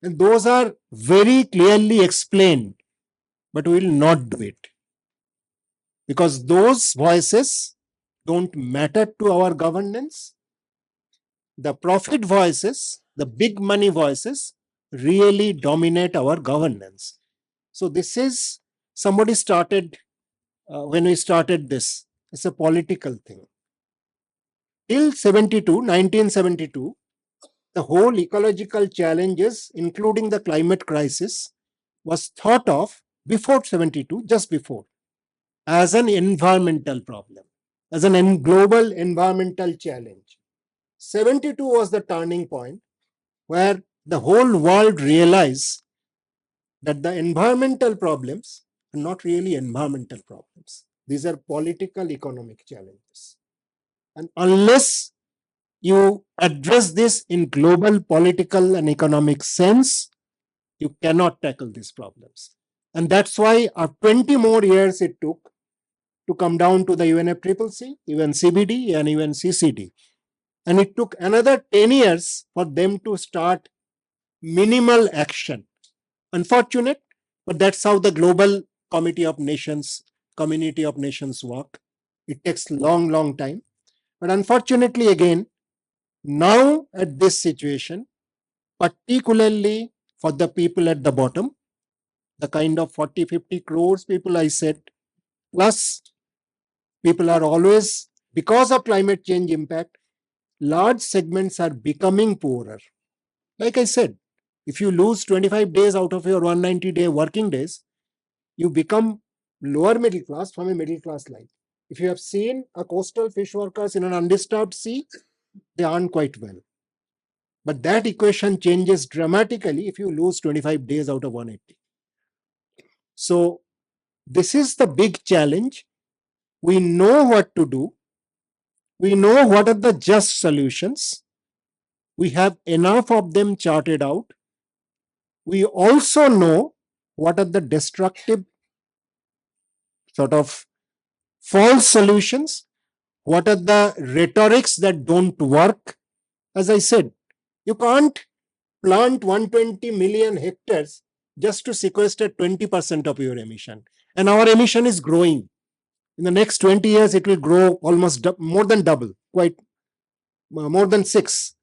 And those are very clearly explained, but we will not do it. Because those voices don't matter to our governance. The profit voices, the big money voices, really dominate our governance. So this is, somebody started, when we started this, it's a political thing. Till 1972, the whole ecological challenges, including the climate crisis, was thought of before 72, just before, as an environmental problem, as an global environmental challenge. 72 was the turning point where the whole world realized that the environmental problems are not really environmental problems. These are political economic challenges. And unless you address this in global political and economic sense, you cannot tackle these problems. And that's why 20 more years it took to come down to the UNFCCC, UNCBD, and UNCCD. And it took another 10 years for them to start minimal action. Unfortunate, but that's how the global community of nations work. It takes long time. But unfortunately, again, now at this situation, particularly for the people at the bottom, the kind of 40, 50 crores people I said, plus people are always, because of climate change impact, large segments are becoming poorer. Like I said, if you lose 25 days out of your 190-day working days, you become lower middle class from a middle class life. If you have seen a coastal fish workers in an undisturbed sea, they earn quite well. But that equation changes dramatically if you lose 25 days out of 180. So this is the big challenge. We know what to do. We know what are the just solutions. We have enough of them charted out. We also know what are the destructive sort of false solutions. What are the rhetorics that don't work? As I said, you can't plant 120 million hectares just to sequester 20% of your emission. And our emission is growing. In the next 20 years, it will grow almost more than double, quite more than 6.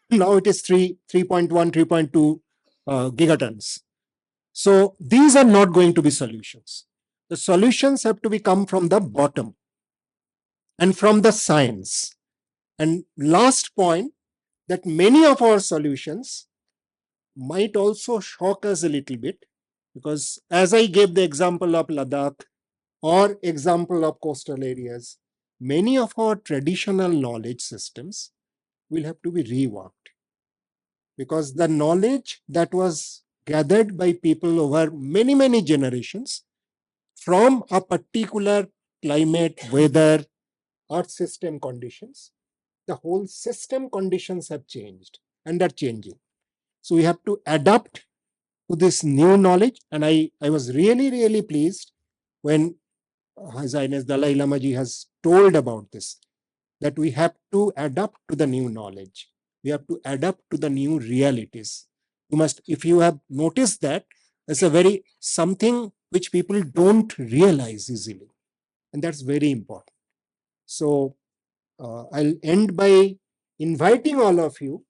Now it is 3.1, 3.2 gigatons. So these are not going to be solutions. The solutions have to be come from the bottom and from the science. And last point, that many of our solutions might also shock us a little bit, because as I gave the example of Ladakh or example of coastal areas, many of our traditional knowledge systems will have to be reworked, because the knowledge that was gathered by people over many, many generations from a particular climate, weather, earth system conditions, the whole system conditions have changed and are changing. So we have to adapt to this new knowledge. And I was really, really pleased when His Highness Dalai Lama ji has told about this, that we have to adapt to the new knowledge. We have to adapt to the new realities. You must, if you have noticed that, it's a very something which people don't realize easily. And that's very important. So I'll end by inviting all of you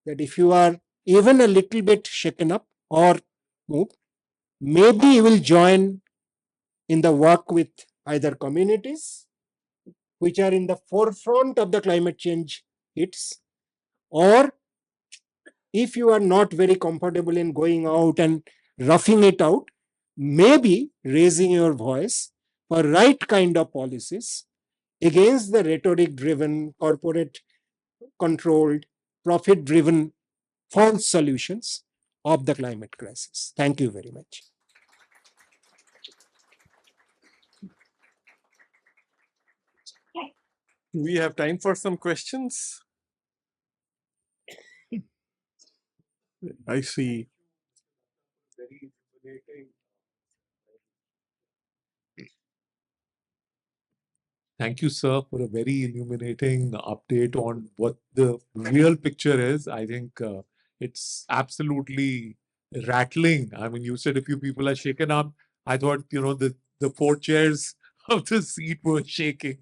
that if you are even a little bit shaken up or moved, maybe you will join in the work with either communities which are in the forefront of the climate change hits, or if you are not very comfortable in going out and roughing it out, maybe raising your voice for right kind of policies against the rhetoric driven, corporate controlled, profit driven false solutions of the climate crisis. Thank you very much. Do we have time for some questions? I see. Thank you, sir, for a very illuminating update on what the real picture is. I think it's absolutely rattling. I mean, you said a few people are shaken up. I thought, the 4 chairs of the seat were shaking.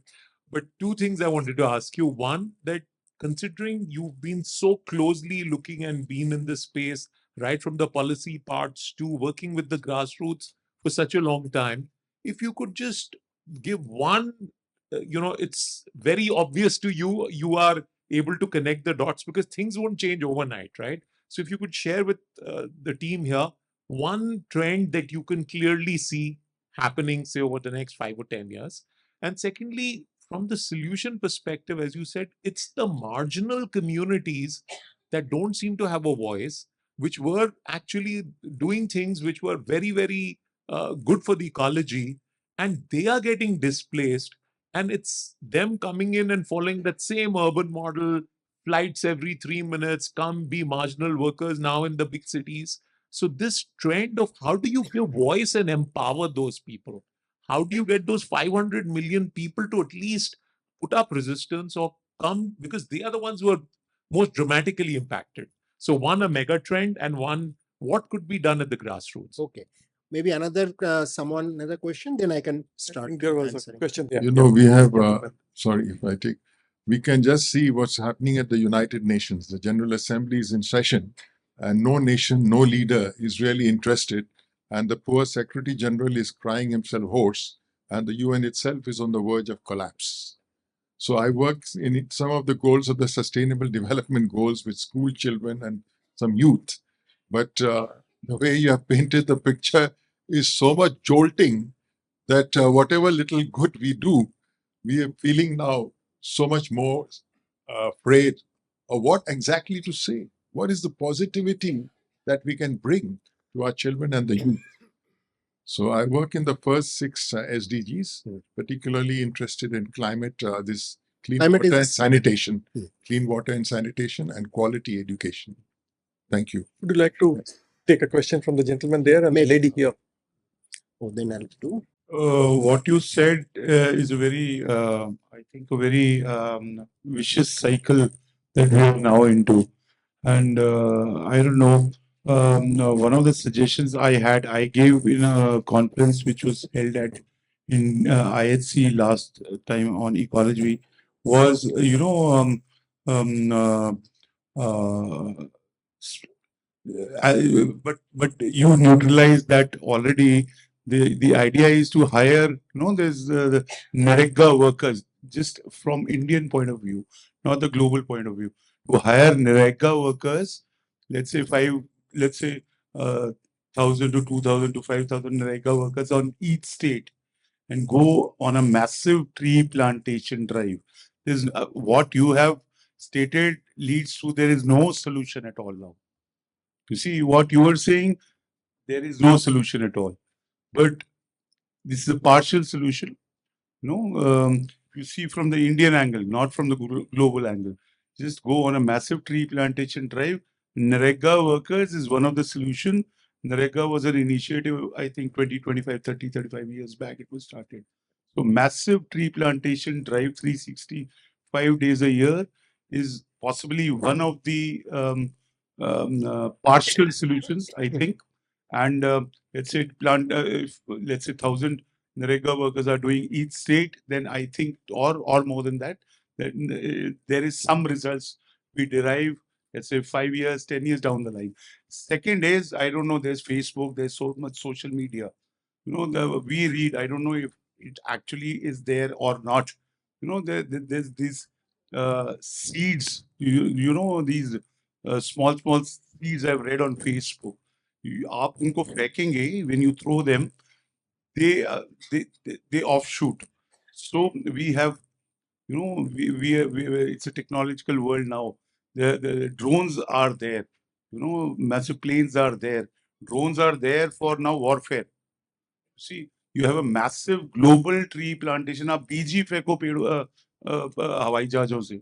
But 2 things I wanted to ask you. One, that considering you've been so closely looking and been in this space, right from the policy parts to working with the grassroots for such a long time, if you could just give one, it's very obvious to you, you are able to connect the dots because things won't change overnight, right? So if you could share with the team here one trend that you can clearly see happening, say, over the next 5 or 10 years. And secondly, from the solution perspective, as you said, it's the marginal communities that don't seem to have a voice, which were actually doing things which were very, very good for the ecology, and they are getting displaced. And it's them coming in and following that same urban model, flights every 3 minutes, come be marginal workers now in the big cities. So this trend of how do you give voice and empower those people? How do you get those 500 million people to at least put up resistance or come, because they are the ones who are most dramatically impacted? So one, a mega trend, and one, what could be done at the grassroots? Okay. Maybe another question, then I can I start think there was answering. a question there. We have, sorry if I take, We can just see what's happening at the United Nations. The General Assembly is in session, and no nation, no leader is really interested. And the poor Secretary General is crying himself hoarse, and the UN itself is on the verge of collapse. So I work in some of the goals of the Sustainable Development Goals with school children and some youth. But the way you have painted the picture is so much jolting that whatever little good we do, we are feeling now so much more afraid of what exactly to say. What is the positivity that we can bring to our children and the youth? So I work in the first 6 SDGs, particularly interested in climate, this clean Climate water and is- sanitation, clean water and sanitation, and quality education. Thank you. Would you like to take a question from the gentleman there and the lady here? Oh, then I'll do. What you said is a very, I think, a very vicious cycle that we are now into. And I don't know, one of the suggestions I gave in a conference which was held at in IHC last time on ecology was, but you neutralize that already. The idea is to hire, there's the Narega workers, just from Indian point of view, not the global point of view. To hire Narega workers, let's say 1,000 to 2,000 to 5,000 Narega workers on each state, and go on a massive tree plantation drive. Is what you have stated leads to there is no solution at all now. You see, what you are saying, there is no solution at all. But this is a partial solution. You see from the Indian angle, not from the global angle. Just go on a massive tree plantation drive. Narega workers is one of the solution. Narega was an initiative, I think 20, 25, 30, 35 years back it was started. So massive tree plantation drive, 365 days a year, is possibly one of the partial solutions, I think. And let's say if let's say 1,000 Narega workers are doing each state, then I think, or more than that, there is some results we derive, let's say 5 years, 10 years down the line. Second is, I don't know, there's Facebook, there's so much social media. We read, I don't know if it actually is there or not. There's these seeds, these small seeds I've read on Facebook. आप उनको फेंकेंगे, when you throw them, they offshoot. So we have, it's a technological world now. The drones are there, massive planes are there. Drones are there for now warfare. See, you have a massive global tree plantation. आप बीजी फेंको पेड़ हवाई जहाजों से,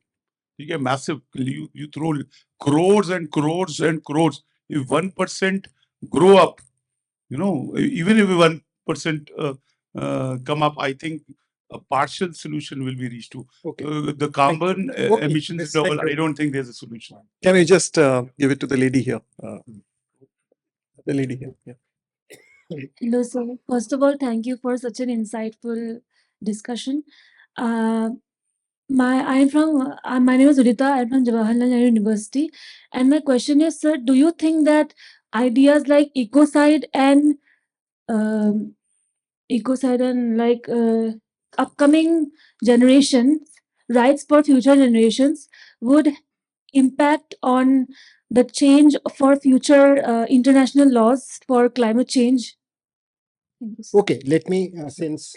ठीक है? Massive. You throw crores and crores and crores. If 1% grow up, even if 1% come up, I think a partial solution will be reached to. Okay. The carbon emissions double. I don't think there's a solution. Can I just give it to the lady here? The lady here. Yeah. Hello, sir. First of all, thank you for such an insightful discussion. My name is Udita. I'm from Jawaharlal Nehru University, and my question is, sir, do you think that ideas like ecocide and upcoming generations, rights for future generations, would impact on the change for future international laws for climate change? Okay, let me, since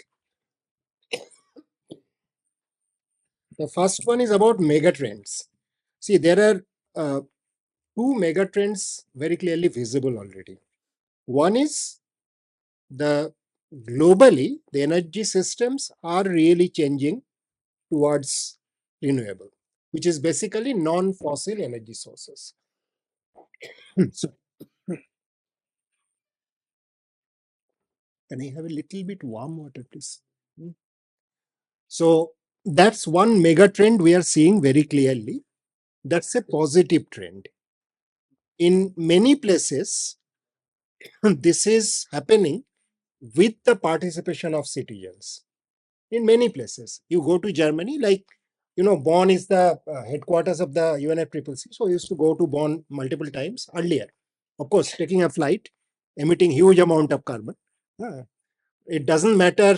the first one is about megatrends. See, there are 2 megatrends very clearly visible already. One is globally, the energy systems are really changing towards renewable, which is basically non-fossil energy sources. So, can I have a little bit warm water, please? So that's one mega trend we are seeing very clearly. That's a positive trend. In many places, this is happening with the participation of citizens. In many places, you go to Germany, like Bonn is the headquarters of the UNFCCC. So I used to go to Bonn multiple times earlier. Of course, taking a flight, emitting huge amount of carbon. It doesn't matter.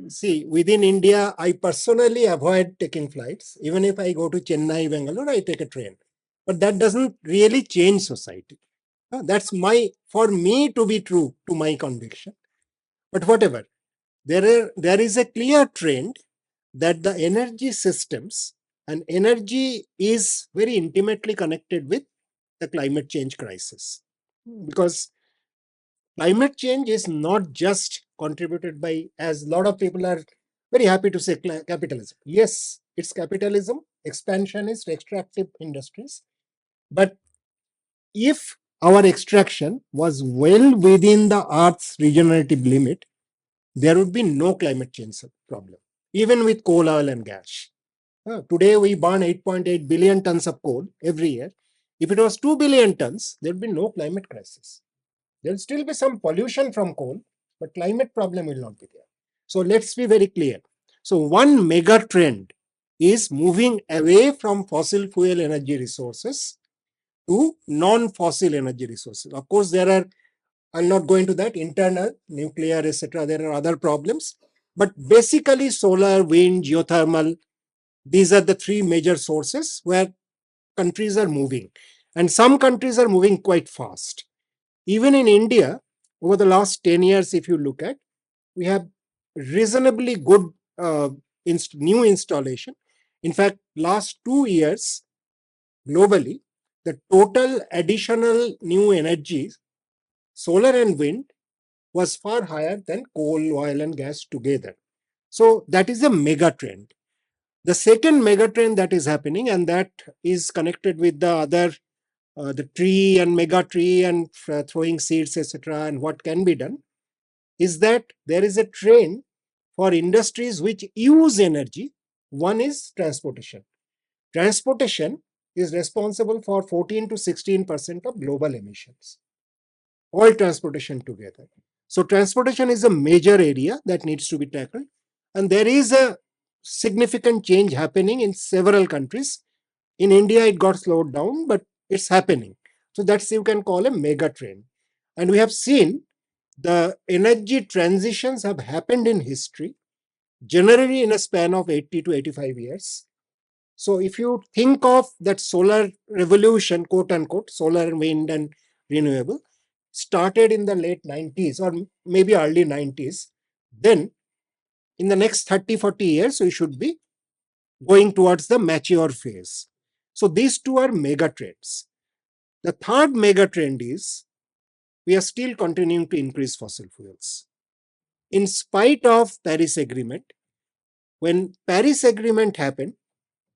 See, within India, I personally avoid taking flights. Even if I go to Chennai, Bangalore, I take a train. But that doesn't really change society. That's for me to be true to my conviction. But whatever, there is a clear trend that the energy systems and energy is very intimately connected with the climate change crisis. Because climate change is not just contributed by, as a lot of people are very happy to say, capitalism. Yes, it's capitalism, expansionist, extractive industries. But if our extraction was well within the Earth's regenerative limit, there would be no climate change problem, even with coal, oil, and gas. Today, we burn 8.8 billion tons of coal every year. If it was 2 billion tons, there would be no climate crisis. There will still be some pollution from coal, but climate problem will not be there. So let's be very clear. So one mega trend is moving away from fossil fuel energy resources to non-fossil energy resources. Of course, I'll not go into that, internal, nuclear, etc. There are other problems. But basically, solar, wind, geothermal, these are the three major sources where countries are moving. And some countries are moving quite fast. Even in India, over the last 10 years, if you look at, we have reasonably good new installation. In fact, last 2 years, globally, the total additional new energies, solar and wind, was far higher than coal, oil, and gas together. So that is a mega trend. The second mega trend that is happening, and that is connected with the other, the tree and mega tree and throwing seeds, etc., and what can be done, is that there is a trend for industries which use energy. One is transportation. Transportation is responsible for 14 to 16% of global emissions. All transportation together. So transportation is a major area that needs to be tackled. And there is a significant change happening in several countries. In India, it got slowed down, but it's happening. So that's, you can call, a mega trend. And we have seen the energy transitions have happened in history, generally in a span of 80 to 85 years. So if you think of that solar revolution, quote unquote, solar, wind, and renewable, started in the late 90s or maybe early 90s, then in the next 30, 40 years, we should be going towards the mature phase. So these two are mega trends. The third mega trend is we are still continuing to increase fossil fuels. In spite of Paris Agreement, when Paris Agreement happened,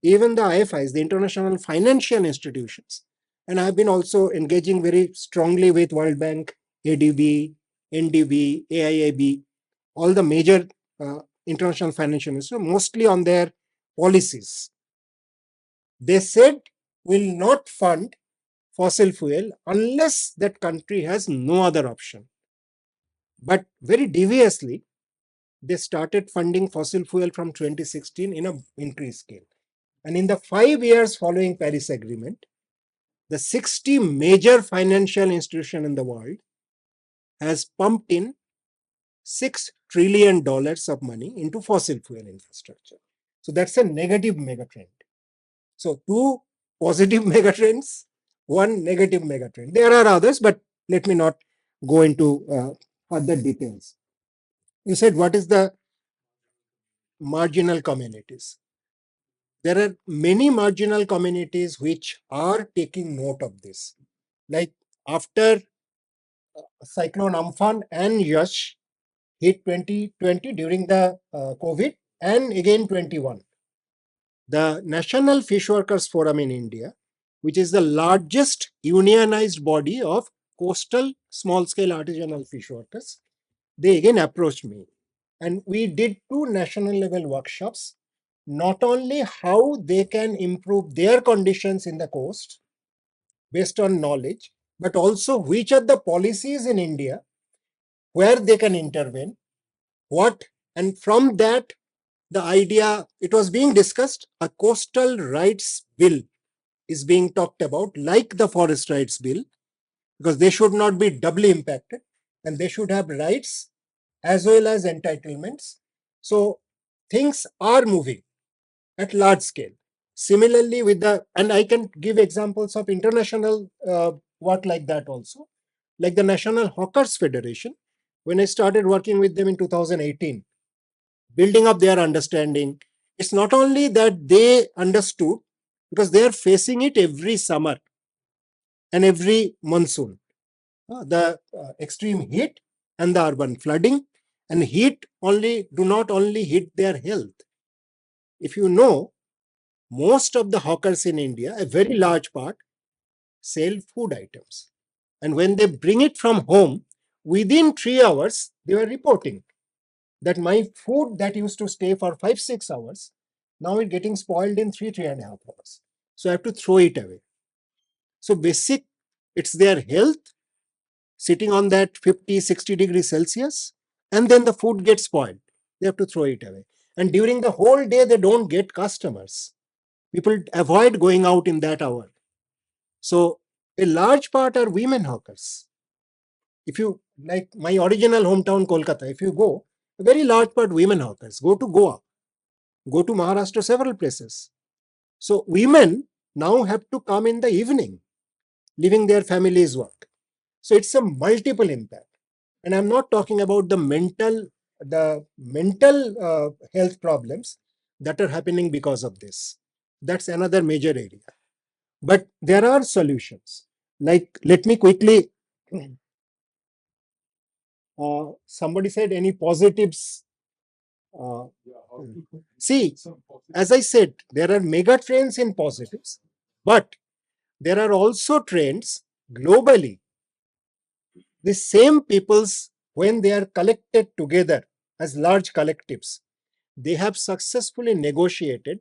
even the IFIs, the international financial institutions, and I've been also engaging very strongly with World Bank, ADB, NDB, AIIB, all the major international financial institutions, mostly on their policies. They said will not fund fossil fuel unless that country has no other option. But very deviously, they started funding fossil fuel from 2016 in an increased scale. And in the 5 years following Paris Agreement, the 60 major financial institutions in the world has pumped in $6 trillion of money into fossil fuel infrastructure. So that's a negative megatrend. So two positive megatrends, one negative megatrend. There are others, but let me not go into further details. You said, what is the marginal communities? There are many marginal communities which are taking note of this. Like after Cyclone Amphan and Yash hit 2020 during the COVID and again 21. The National Fish Workers Forum in India, which is the largest unionized body of coastal small-scale artisanal fish workers, they again approached me. And we did 2 national level workshops, not only how they can improve their conditions in the coast based on knowledge, but also which are the policies in India where they can intervene, what, and from that, the idea, it was being discussed, a coastal rights bill is being talked about, like the forest rights bill, because they should not be doubly impacted and they should have rights as well as entitlements. So things are moving at large scale. Similarly, with and I can give examples of international work like that also, like the National Hawkers Federation. When I started working with them in 2018, building up their understanding, it's not only that they understood, because they are facing it every summer and every monsoon. The extreme heat and the urban flooding, and heat only do not only hit their health. If you know, most of the hawkers in India, a very large part, sell food items. And when they bring it from home, within 3 hours, they were reporting that my food that used to stay for 5-6 hours, now it's getting spoiled in 3.5 hours. So I have to throw it away. So basic, it's their health sitting on that 50-60 degrees Celsius, and then the food gets spoiled. They have to throw it away. And during the whole day, they don't get customers. People avoid going out in that hour. So a large part are women hawkers. If you, like my original hometown, Kolkata, if you go, a very large part women hawkers. Go to Goa, go to Maharashtra, several places. So women now have to come in the evening, leaving their families' work. So it's a multiple impact. And I'm not talking about the mental health problems that are happening because of this. That's another major area. But there are solutions. Like, let me quickly, somebody said any positives. See, as I said, there are mega trends in positives, but there are also trends globally. The same peoples, when they are collected together as large collectives, they have successfully negotiated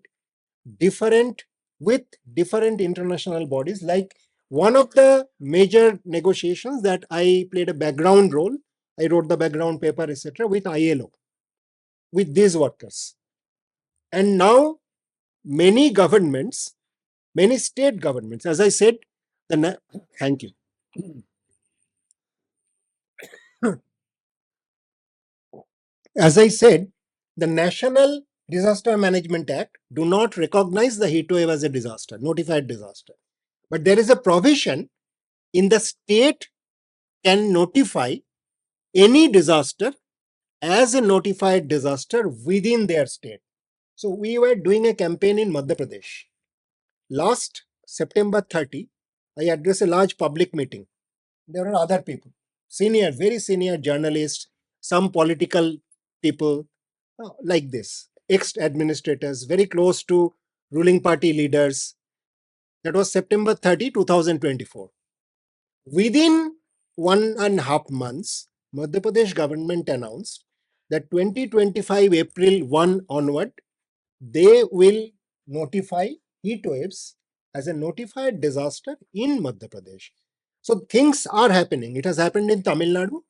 with different international bodies. Like one of the major negotiations that I played a background role, I wrote the background paper, etc., with ILO, with these workers. And now many governments, many state governments, as I said, thank you. As I said, the National Disaster Management Act do not recognize the heat wave as a disaster, notified disaster. But there is a provision in the state can notify any disaster as a notified disaster within their state. So we were doing a campaign in Madhya Pradesh. Last September 30, I addressed a large public meeting. There are other people, senior, very senior journalists, some political people, like this, ex-administrators, very close to ruling party leaders. That was September 30, 2024. Within 1.5 months, Madhya Pradesh government announced that 2025 April 1 onward, they will notify heat waves as a notified disaster in Madhya Pradesh. So things are happening. It has happened in Tamil Nadu.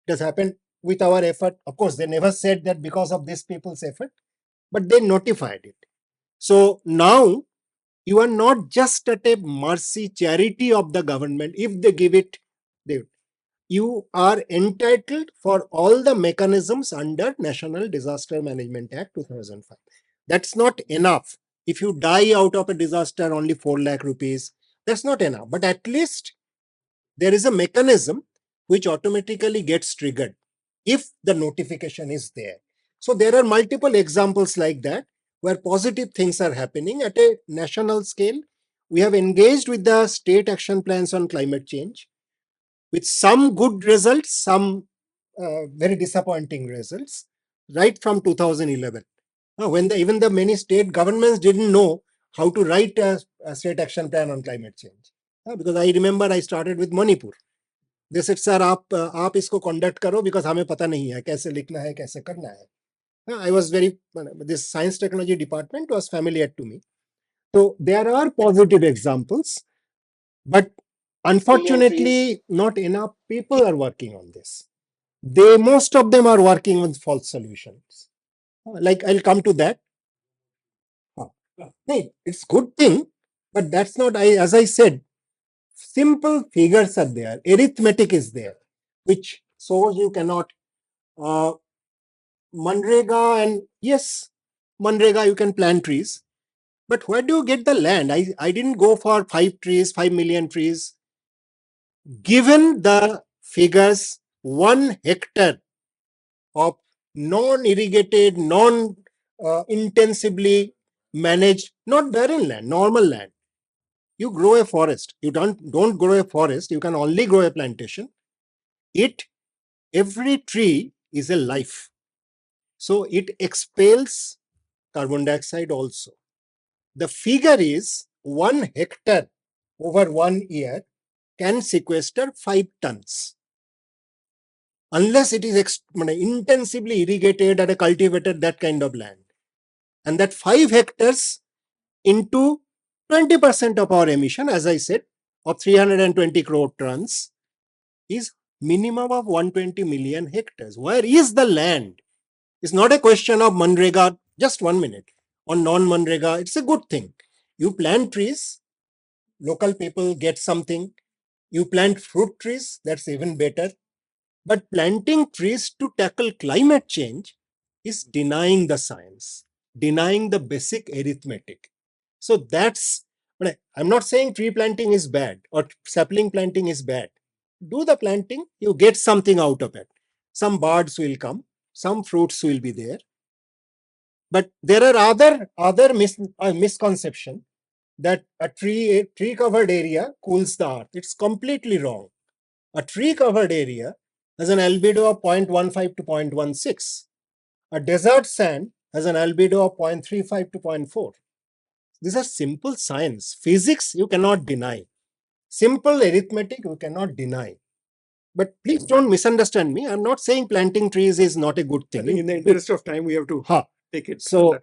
It has happened with our effort. Of course, they never said that because of these people's effort, but they notified it. So now you are not just at a mercy charity of the government. If they give it, you are entitled for all the mechanisms under National Disaster Management Act 2005. That's not enough. If you die out of a disaster, only 4 lakh rupees, that's not enough. But at least there is a mechanism which automatically gets triggered if the notification is there. So there are multiple examples like that where positive things are happening at a national scale. We have engaged with the state action plans on climate change with some good results, some very disappointing results, right from 2011. When even the many state governments didn't know how to write a state action plan on climate change. Because I remember I started with Manipur. They said, sir, आप इसको conduct करो because हमें पता नहीं है कैसे लिखना है कैसे करना है. I was very, this science technology department was familiar to me. So there are positive examples, but unfortunately not enough people are working on this. Most of them are working on false solutions. Like I'll come to that. Hey, it's good thing, but that's not, as I said, simple figures are there, arithmetic is there, which shows you cannot, Manrega, and yes, Manrega, you can plant trees, but where do you get the land? I didn't go for 5 million trees. Given the figures, 1 hectare of non-irrigated, non-intensively managed, not barren land, normal land. You grow a forest. You don't grow a forest. You can only grow a plantation. Every tree is a life. So it expels carbon dioxide also. The figure is 1 hectare over 1 year can sequester 5 tons. Unless it is intensively irrigated and cultivated, that kind of land. And that 5 hectares into 20% of our emission, as I said, of 320 crore tons is minimum of 120 million hectares. Where is the land? It's not a question of Manrega. Just 1 minute. On non-Manrega, it's a good thing. You plant trees, local people get something. You plant fruit trees, that's even better. But planting trees to tackle climate change is denying the science, denying the basic arithmetic. So that's, I'm not saying tree planting is bad or sapling planting is bad. Do the planting, you get something out of it. Some birds will come, some fruits will be there. But there are other misconception that a tree covered area cools the earth. It's completely wrong. A tree covered area has an albedo of 0.15 to 0.16. A desert sand has an albedo of 0.35 to 0.4. These are simple science. Physics you cannot deny. Simple arithmetic you cannot deny. But please don't misunderstand me. I'm not saying planting trees is not a good thing. I think in the interest of time, we have to take it. So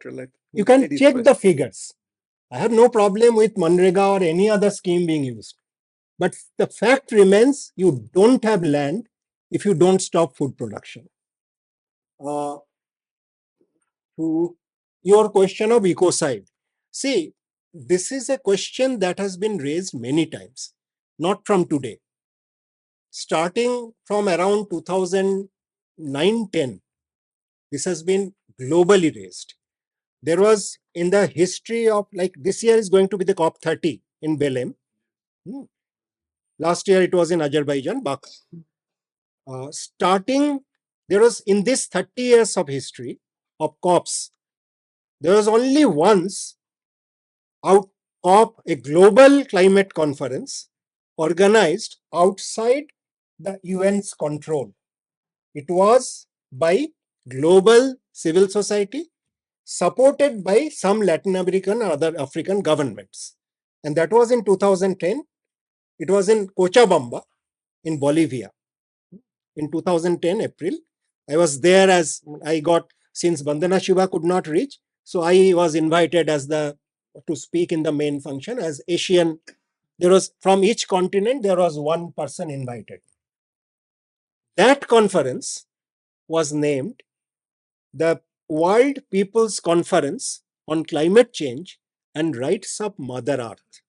you can check the figures. I have no problem with Manrega or any other scheme being used. But the fact remains, you don't have land if you don't stop food production. To your question of ecocide. See, this is a question that has been raised many times, not from today. Starting from around 2009-10, this has been globally raised. There was in the history of, like, this year is going to be the COP30 in Belém. Last year it was in Azerbaijan, Baku. There was in this 30 years of history of COPs, there was only once COP, a global climate conference organized outside the UN's control. It was by global civil society, supported by some Latin American and other African governments. And that was in 2010. It was in Cochabamba in Bolivia. In 2010 April, I was there since Bandana Shiva could not reach, so I was invited to speak in the main function as Asian. There was, from each continent, there was one person invited. That conference was named the World People's Conference on Climate Change and Rights of Mother Earth.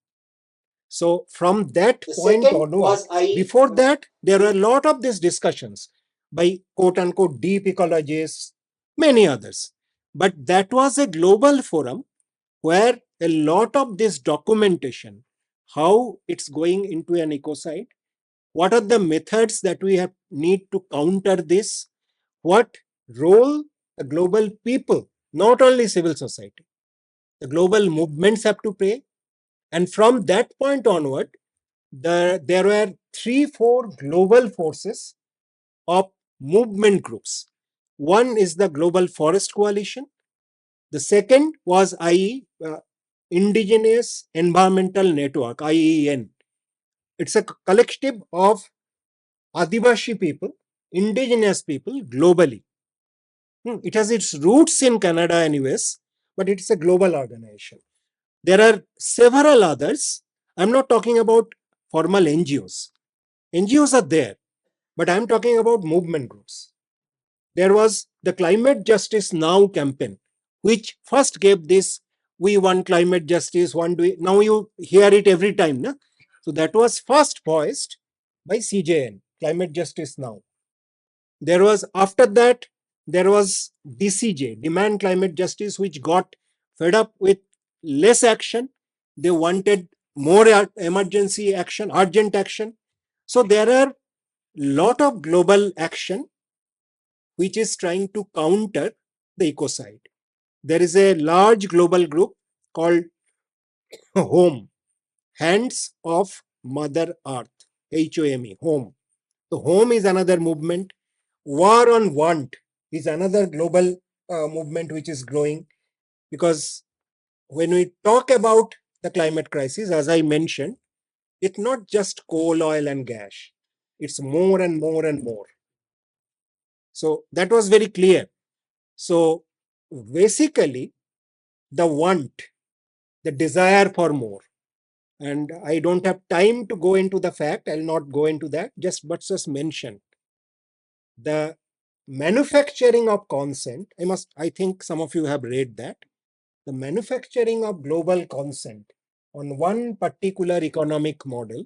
So from that point onwards, before that, there were a lot of these discussions by quote-unquote deep ecologists, many others. But that was a global forum where a lot of this documentation, how it's going into an ecocide, what are the methods that we need to counter this, what role the global people, not only civil society, the global movements have to play. And from that point onward, there were 3-4 global forces of movement groups. One is the Global Forest Coalition. The second was Indigenous Environmental Network, IEN. It's a collective of Adivashi people, indigenous people globally. It has its roots in Canada and US, but it's a global organization. There are several others. I'm not talking about formal NGOs. NGOs are there, but I'm talking about movement groups. there was the Climate Justice Now campaign, which first gave this, we want climate justice, now you hear it every time. No? So that was first voiced by CJN, Climate Justice Now. There was, after that, there was DCJ, Demand Climate Justice, which got fed up with less action. They wanted more emergency action, urgent action. So there are lot of global action which is trying to counter the ecocide. There is a large global group called HOME, Hands of Mother Earth, HOME, HOME. So HOME is another movement. War on Want is another global movement which is growing, because when we talk about the climate crisis, as I mentioned, it's not just coal, oil and gas. It's more and more and more. So that was very clear. So basically, the want, the desire for more, and I don't have time to go into the fact, I'll not go into that, but just mention the manufacturing of consent. I think some of you have read that. The manufacturing of global consent on one particular economic model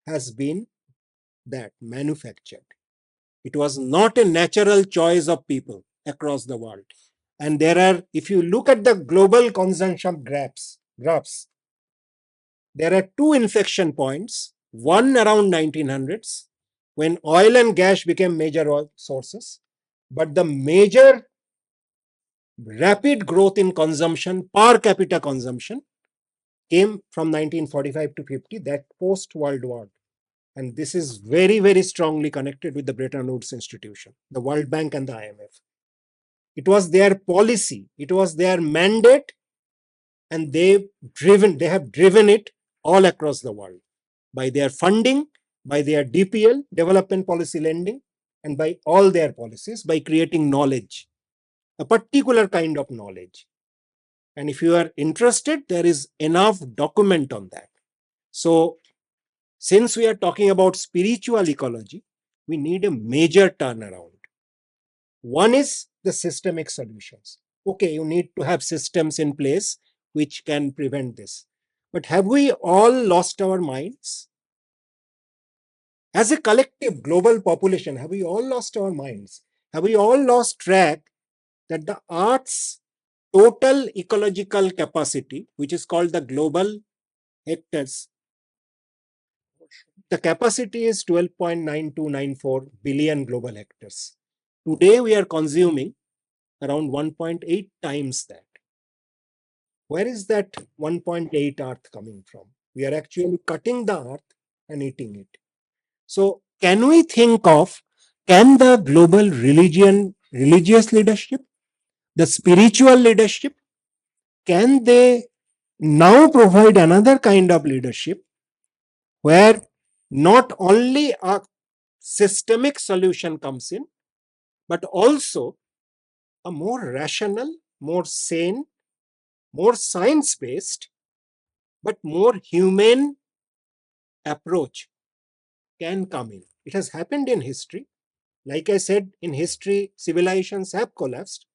has been that manufactured. It was not a natural choice of people across the world. And there are, if you look at the global consumption graphs, there are two inflection points, one around 1900s, when oil and gas became major oil sources, but the major rapid growth in consumption, per capita consumption, came from 1945 to 50, that post-World War. And this is very, very strongly connected with the Bretton Woods institution, the World Bank and the IMF. It was their policy, it was their mandate, and they have driven it all across the world by their funding, by their DPL, development policy lending, and by all their policies, by creating knowledge, a particular kind of knowledge. And if you are interested, there is enough document on that. So since we are talking about spiritual ecology, we need a major turnaround. One is the systemic solutions. Okay, you need to have systems in place which can prevent this. But have we all lost our minds? As a collective global population, have we all lost our minds? Have we all lost track that the Earth's total ecological capacity, which is called the global hectares, the capacity is 12.9294 billion global hectares. Today we are consuming around 1.8 times that. Where is that 1.8 earth coming from? We are actually cutting the earth and eating it. So can we think of, can the global religious leadership, the spiritual leadership, can they now provide another kind of leadership where not only a systemic solution comes in, but also a more rational, more sane, more science-based, but more humane approach can come in. It has happened in history. Like I said, in history, civilizations have collapsed.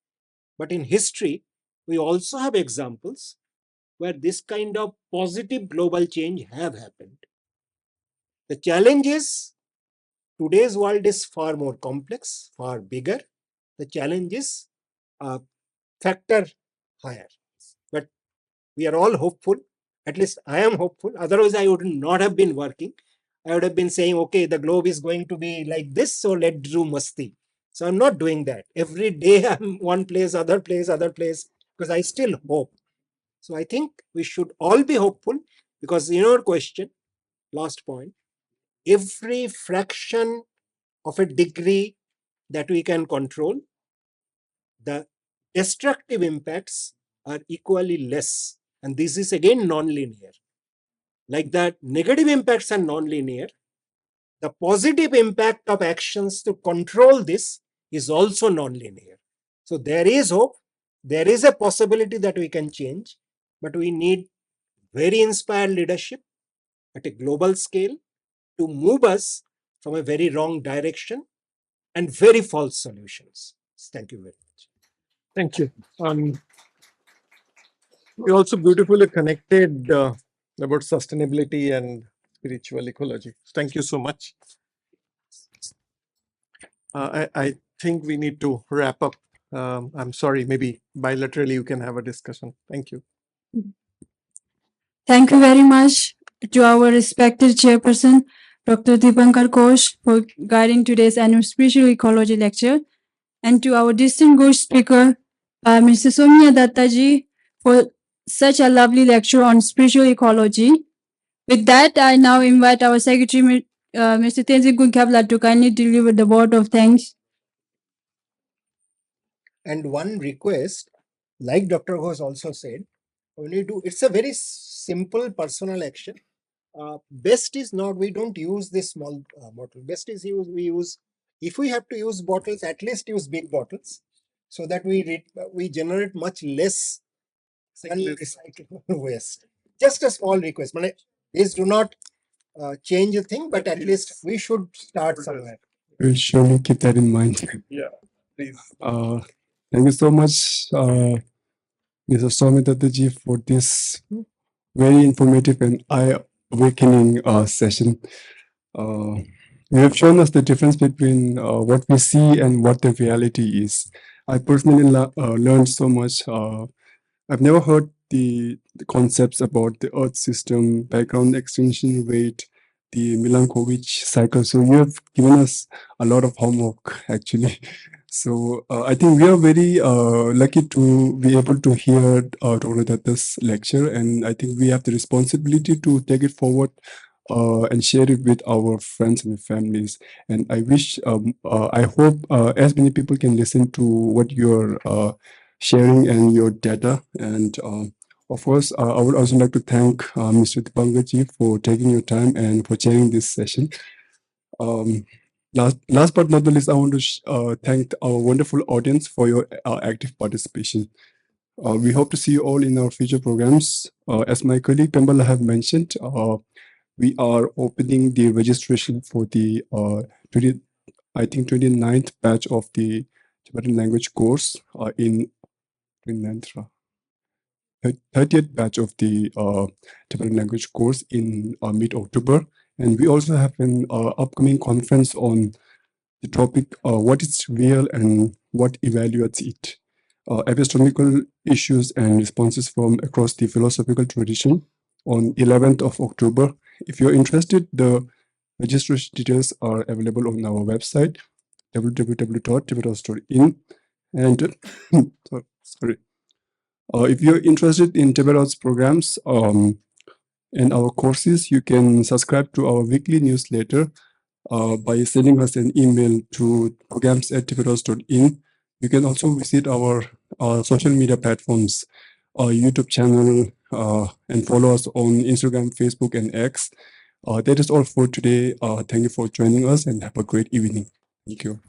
But in history, we also have examples where this kind of positive global change have happened. The challenge is, today's world is far more complex, far bigger. The challenge is a factor higher. But we are all hopeful. At least I am hopeful. Otherwise, I would not have been working. I would have been saying, okay, the globe is going to be like this, so let's do masti. So I'm not doing that. Every day I'm one place, other place, because I still hope. So I think we should all be hopeful, because in your question, last point, every fraction of a degree that we can control, the destructive impacts are equally less. And this is again non-linear. Like that negative impacts are non-linear, the positive impact of actions to control this is also non-linear. So there is hope, there is a possibility that we can change, but we need very inspired leadership at a global scale to move us from a very wrong direction and very false solutions. Thank you very much. Thank you. We also beautifully connected about sustainability and spiritual ecology. Thank you so much. I think we need to wrap up. I'm sorry, maybe bilaterally you can have a discussion. Thank you. Thank you very much to our respected chairperson, Dr. Dipankar Ghosh, for guiding today's annual spiritual ecology lecture, and to our distinguished speaker, Mr. Soumya Dutta ji, for such a lovely lecture on spiritual ecology. With that, I now invite our secretary, Mr. Tenzin Kunkabla, to kindly deliver the word of thanks. And one request, like Dr. Ghosh also said, it's a very simple personal action. Best is not, we don't use this small bottle. Best is we use, if we have to use bottles, at least use big bottles, so that we generate much less recyclable waste. Just a small request. Please do not change a thing, but at least we should start somewhere. We'll surely keep that in mind. Yeah, please. Thank you so much, Mr. Soumya Dutta ji, for this very informative and eye-awakening session. You have shown us the difference between what we see and what the reality is. I personally learned so much. I've never heard the concepts about the Earth system, background extinction rate, the Milankovitch cycle. So you have given us a lot of homework, actually. So I think we are very lucky to be able to hear Dr. Datta's lecture, and I think we have the responsibility to take it forward and share it with our friends and families. And I wish, I hope as many people can listen to what you're sharing and your data. And of course, I would also like to thank Mr. Dipankar ji for taking your time and for chairing this session. Last but not the least, I want to thank our wonderful audience for your active participation. We hope to see you all in our future programs. As my colleague Pembala have mentioned, we are opening the registration for the 29th batch of the Tibetan language course in 30th batch of the Tibetan language course in mid-October. And we also have an upcoming conference on the topic, what is real and what evaluates it? Epistemical issues and responses from across the philosophical tradition on 11th of October. If you're interested, the registration details are available on our website, www.tibethouse.in. And sorry. If you're interested in Tibet House programs and our courses, you can subscribe to our weekly newsletter by sending us an email to programs@tibethouse.in. You can also visit our social media platforms, our YouTube channel, and follow us on Instagram, Facebook, and X. That is all for today. Thank you for joining us and have a great evening. Thank you.